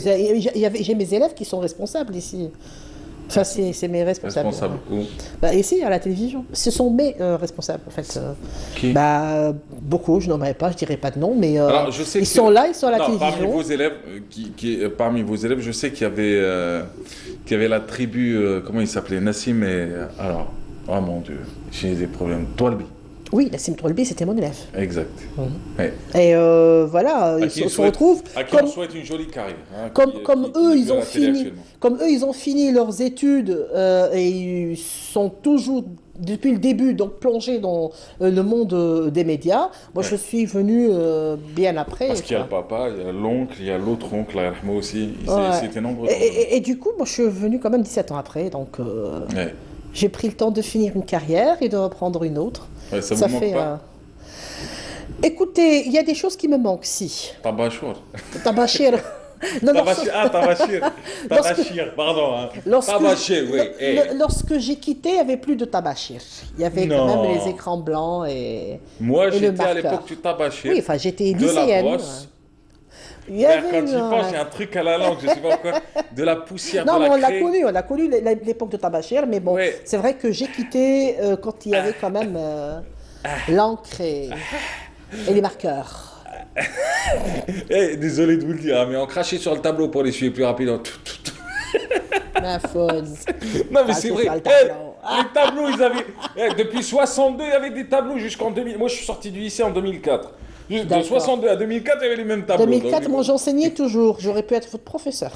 j'ai mes élèves qui sont responsables ici. Enfin, c'est mes responsables. Responsables où? Ici, à la télévision. Ce sont mes responsables, en fait. Qui? Beaucoup, je nommerai pas, je dirais pas de nom, mais alors, je sais ils sont là, ils sont à la télévision. Parmi vos élèves, je sais qu'il y avait la tribu, comment il s'appelait? Nassim et... Alors... Oh mon Dieu, j'ai des problèmes. Tolbi. Oui, Nassim Tolbi, c'était mon élève. Exact. Ouais. Et voilà, ils se retrouvent. À qui on souhaite une jolie carrière. Hein, comme eux, ils ont fini leurs études et ils sont toujours, depuis le début, donc plongés dans le monde des médias. Moi, je suis venu bien après. Parce qu'il y a le papa, il y a l'oncle, il y a l'autre oncle, moi aussi. C'était nombreux. Et du coup, moi, je suis venu quand même 17 ans après, donc... J'ai pris le temps de finir une carrière et de reprendre une autre. Ouais, ça vous manque pas? Écoutez, il y a des choses qui me manquent, si. Tabachir. Tabachir. Tabachir, pardon. Hein. Tabachir, oui. Lorsque j'ai quitté, il n'y avait plus de tabachir. Il y avait quand même les écrans blancs et moi, et j'étais à l'époque du tabachir. Oui, enfin, j'étais lycéenne. De la brosse. Quand j'y pense, j'ai un truc à la langue, je sais pas quoi, de la poussière, non, de la craie. On a connu l'époque de Tabachir, mais bon, c'est vrai que j'ai quitté quand il y avait quand même l'encre et les marqueurs. Désolé de vous le dire, mais on crachait sur le tableau pour l'essuyer plus rapidement. Ma faune. Non, mais c'est vrai. Les tableaux, ils avaient... depuis 62, il y avait des tableaux jusqu'en 2000. Moi, je suis sorti du lycée en 2004. De 62 à 2004, il y avait les mêmes tableaux. 2004, moi j'enseignais toujours. J'aurais pu être votre professeur.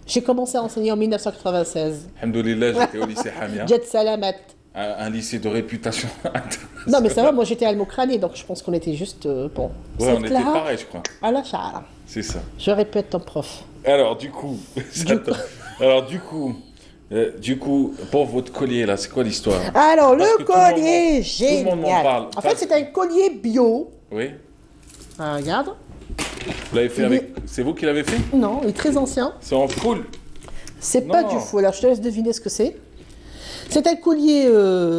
J'ai commencé à enseigner en 1996. Alhamdoulilah, j'étais au lycée Hamia. Jet Salamat. Un lycée de réputation internationale. Non, mais ça va, moi j'étais à Al-Mokrani, donc je pense qu'on était juste. Bon. Ouais, on était pareil, je crois. À la chara. C'est ça. J'aurais pu être ton prof. Alors, du coup. Du coup, pour votre collier là, c'est quoi l'histoire? Alors, le collier, génial. Tout le monde m'en parle. En fait, c'est un collier bio. Oui. Regarde. Vous l'avez fait avec... C'est vous qui l'avez fait? Non, il est très ancien. C'est en full. C'est pas du full. Alors, je te laisse deviner ce que c'est. C'est un collier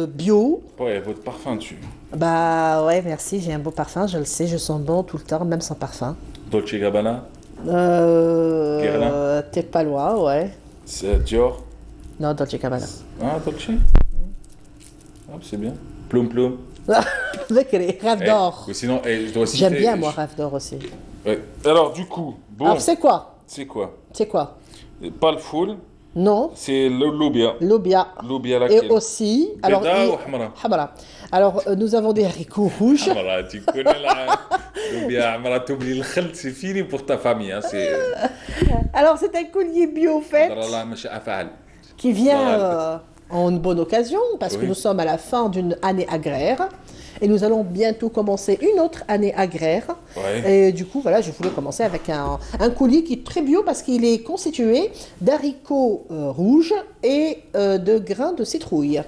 bio. Ouais, votre parfum dessus. Bah ouais, merci, j'ai un beau parfum, je le sais, je sens bon tout le temps, même sans parfum. Dolce Gabbana? T'es pas loin, ouais. C'est Dior? Non, Dolce Gabbana. Ah, Dolce? Ah, c'est bien. Ploum Ploum. Rêve d'or. Sinon, je dois citer... J'aime bien, moi, Rêve d'or aussi. Ouais. Alors, du coup, bon... Alors, c'est quoi? C'est quoi? C'est quoi? Pas le full. Non. C'est le lobia. Lobia. Lobia laquelle? Et aussi... Alors, Béda ou hamra? Hamra. Alors, nous avons des haricots rouges. Hamra, tu connais la... Lobia hamra, t'oublies le khelt, c'est fini pour ta famille. Hein, alors, c'est un collier bio, fait, qui vient en une bonne occasion, parce que nous sommes à la fin d'une année agraire. Et nous allons bientôt commencer une autre année agraire. Ouais. Et du coup, voilà, je voulais commencer avec un collier qui est très bio parce qu'il est constitué d'haricots rouges et de grains de citrouille.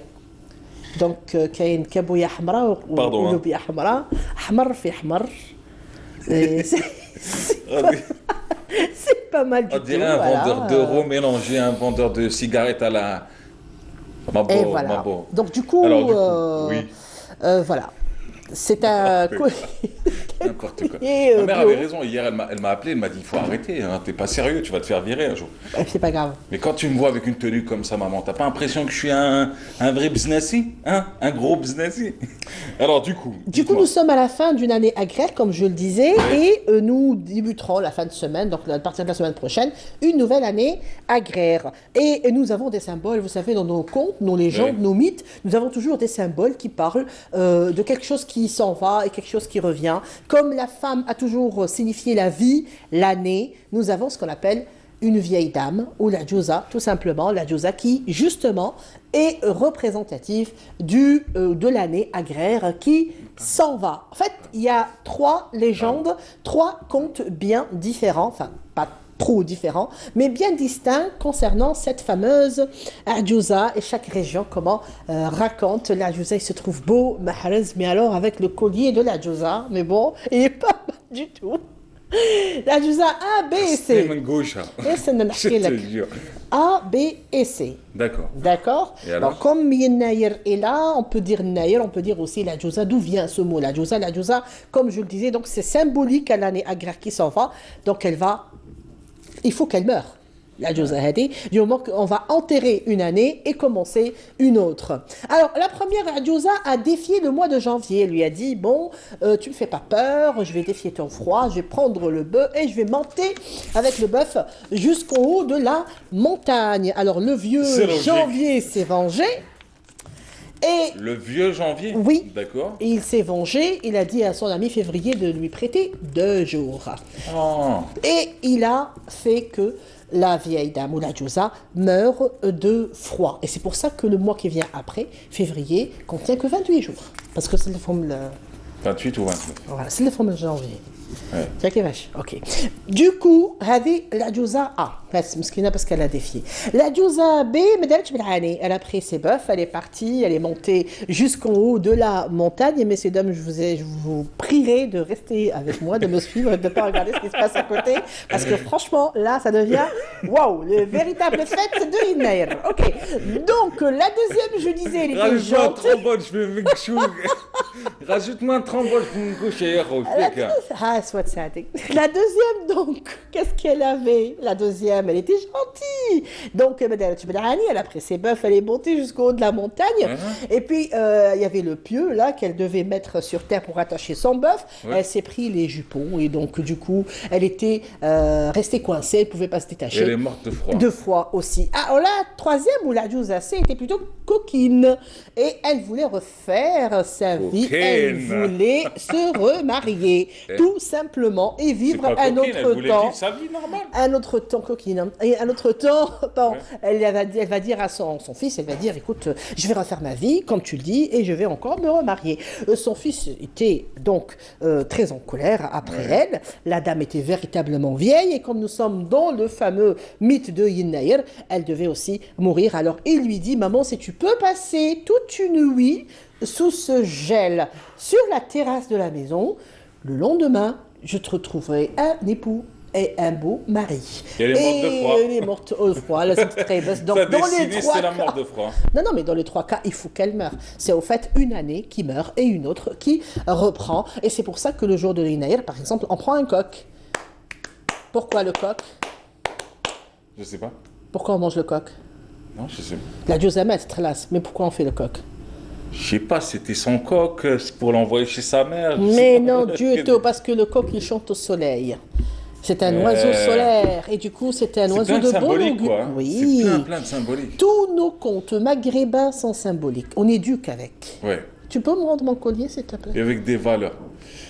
Donc, كاين كابويا حمراء ولوبيا حمراء أحمر في أحمر. C'est pas mal du tout. On dirait un vendeur d'euros mélangé à un vendeur de cigarettes à la... Et voilà. Donc du coup, oui. Voilà. C'est un collier. N'importe quoi. Ma mère avait raison. Hier, elle m'a appelé. Elle m'a dit il faut arrêter. Hein, t'es pas sérieux. Tu vas te faire virer un jour. C'est pas grave. Mais quand tu me vois avec une tenue comme ça, maman, t'as pas l'impression que je suis un vrai businessy, hein? Un gros businessy. Alors, du coup. Du coup, nous sommes à la fin d'une année agraire, comme je le disais, et nous débuterons la fin de semaine, donc à partir de la semaine prochaine, une nouvelle année agraire. Et nous avons des symboles, vous savez, dans nos contes, nos légendes, nos mythes, nous avons toujours des symboles qui parlent de quelque chose qui s'en va et quelque chose qui revient. Comme la femme a toujours signifié la vie, l'année, nous avons ce qu'on appelle une vieille dame, ou la djouza, tout simplement, la djouza qui, justement, est représentative de l'année agraire qui s'en va. En fait, il y a 3 légendes, 3 contes bien différents, enfin, pas trop différents, mais bien distincts concernant cette fameuse Adjouza et chaque région, comment raconte l'Adjouza. Il se trouve beau, Mahrez, mais alors avec le collier de l'Adjouza, mais bon, il n'est pas mal du tout. L'Adjouza A, B et C. A, B et C. D'accord. D'accord. Alors, comme Yennaïr est là, on peut dire Naïr, on peut dire aussi la Djouza. D'où vient ce mot, la Djouza? La Djouza, comme je le disais, donc c'est symbolique à l'année agraire qui s'en va. Donc elle va, il faut qu'elle meure. La Djouza Hadi, du moment qu'on va enterrer une année et commencer une autre. Alors, la première Djouza a défié le mois de janvier. Elle lui a dit, bon, tu me fais pas peur, je vais défier ton froid, je vais prendre le bœuf et je vais monter avec le bœuf jusqu'au haut de la montagne. Alors, le vieux janvier s'est vengé. Et le vieux janvier? Oui. D'accord. Et il s'est vengé, il a dit à son ami février de lui prêter 2 jours. Oh. Et il a fait que la vieille dame ou la djouza meurt de froid. Et c'est pour ça que le mois qui vient après, février, contient que 28 jours. Parce que c'est le forme... 28 ou 29. Voilà, c'est le forme de janvier. Ouais. Ok. Du coup, هذه العجوزة A. بس مسكينة parce qu'elle a défié. La B, elle a pris ses bœufs, elle est partie, elle est montée jusqu'en haut de la montagne. Messieurs, dames, je vous prierai de rester avec moi, de me suivre et de ne pas regarder ce qui se passe à côté. Parce que franchement, là, ça devient, waouh, le véritable fête de Yennaïr. Ok. Donc, la deuxième, je disais, elle était gentille. Rajoute-moi un trombone, je vais me coucher. La deuxième, donc, qu'est-ce qu'elle avait? La deuxième, elle était gentille. Donc, elle a pris ses bœufs, elle est montée jusqu'au haut de la montagne. Et puis, il y avait le pieu, là, qu'elle devait mettre sur terre pour attacher son bœuf. Elle s'est pris les jupons. Et donc, du coup, elle était restée coincée, elle ne pouvait pas se détacher. Elle est morte de froid. De froid aussi. Alors, la troisième, ou la Djouza C, était plutôt coquine. Et elle voulait refaire sa vie. Elle voulait se remarier. Tout simplement, et vivre un autre temps. Sa vie normale. Un autre temps, coquine. Et un autre temps, bon, elle va dire à son fils, elle va dire, écoute, je vais refaire ma vie, comme tu le dis, et je vais encore me remarier. Son fils était donc très en colère après elle. La dame était véritablement vieille, et comme nous sommes dans le fameux mythe de Yennaïr, elle devait aussi mourir. Alors il lui dit, maman, si tu peux passer toute une nuit sous ce gel sur la terrasse de la maison, le lendemain, je te retrouverai un époux. et un beau mari. Et elle est morte de froid. Elle est morte au froid. Là, c'est très basse. Donc, dans les trois c'est la cas, mort de froid. non, mais dans les trois cas, il faut qu'elle meure. C'est au fait une année qui meurt et une autre qui reprend. Et c'est pour ça que le jour de l'Inaïr, par exemple, on prend un coq. Pourquoi le coq? Je sais pas. Pourquoi on mange le coq? Non, je sais pas. La Diozamet, trélas. Mais pourquoi on fait le coq? Je sais pas, c'était son coq, c'est pour l'envoyer chez sa mère. Mais non, Dieu, parce que le coq, il chante au soleil. C'est un oiseau solaire. Et du coup, c'était un oiseau de bon augure. Oui. C'est plein de symboliques. Tous nos contes maghrébins sont symboliques. On éduque avec. Ouais. Tu peux me rendre mon collier, s'il te plaît? Et avec des valeurs.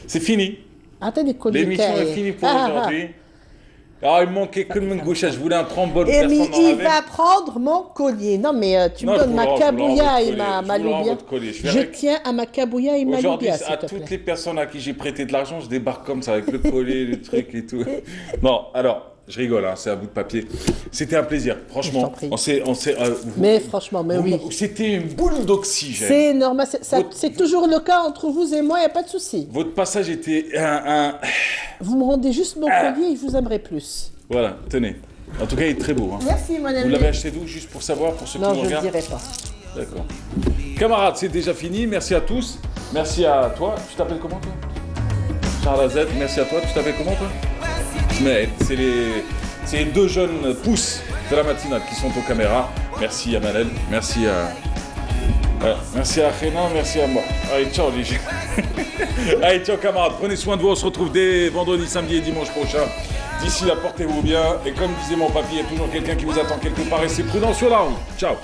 C'est fini. Attends, des colliers. L'émission est finie pour aujourd'hui. Ah, il manquait que le mengoucha, je voulais un trombone. Et mais il va prendre mon collier. Non, mais tu me donnes ma cabouya et ma loubia. Je tiens à ma cabouya et ma loubia. Aujourd'hui, à toutes les personnes à qui j'ai prêté de l'argent, je débarque comme ça avec le collier, le truc et tout. Non, alors, je rigole, hein, c'est un bout de papier. C'était un plaisir, franchement. Mais franchement, mais oui. C'était une boule d'oxygène. C'est normal, c'est toujours le cas entre vous et moi, il n'y a pas de souci. Votre passage était Vous me rendez juste mon collier et je vous aimerai plus. Voilà, tenez. En tout cas, il est très beau. Hein. Merci, mon ami. Vous l'avez acheté d'où, juste pour savoir, pour ceux qui nous regardent? Non, je ne dirai pas. D'accord. Camarades, c'est déjà fini. Merci à tous. Merci à toi. Tu t'appelles comment, toi? Charles Z, merci à toi. Tu t'appelles comment, toi? Mais c'est les deux jeunes pousses de la matinale qui sont aux caméras. Merci à Manel. Merci à... merci à Khena, merci à moi. Allez, ciao les gens. Allez, ciao camarades, prenez soin de vous, on se retrouve dès vendredi, samedi et dimanche prochain. D'ici là, portez-vous bien. Et comme disait mon papy, il y a toujours quelqu'un qui vous attend quelque part. Restez prudents sur la route. Ciao.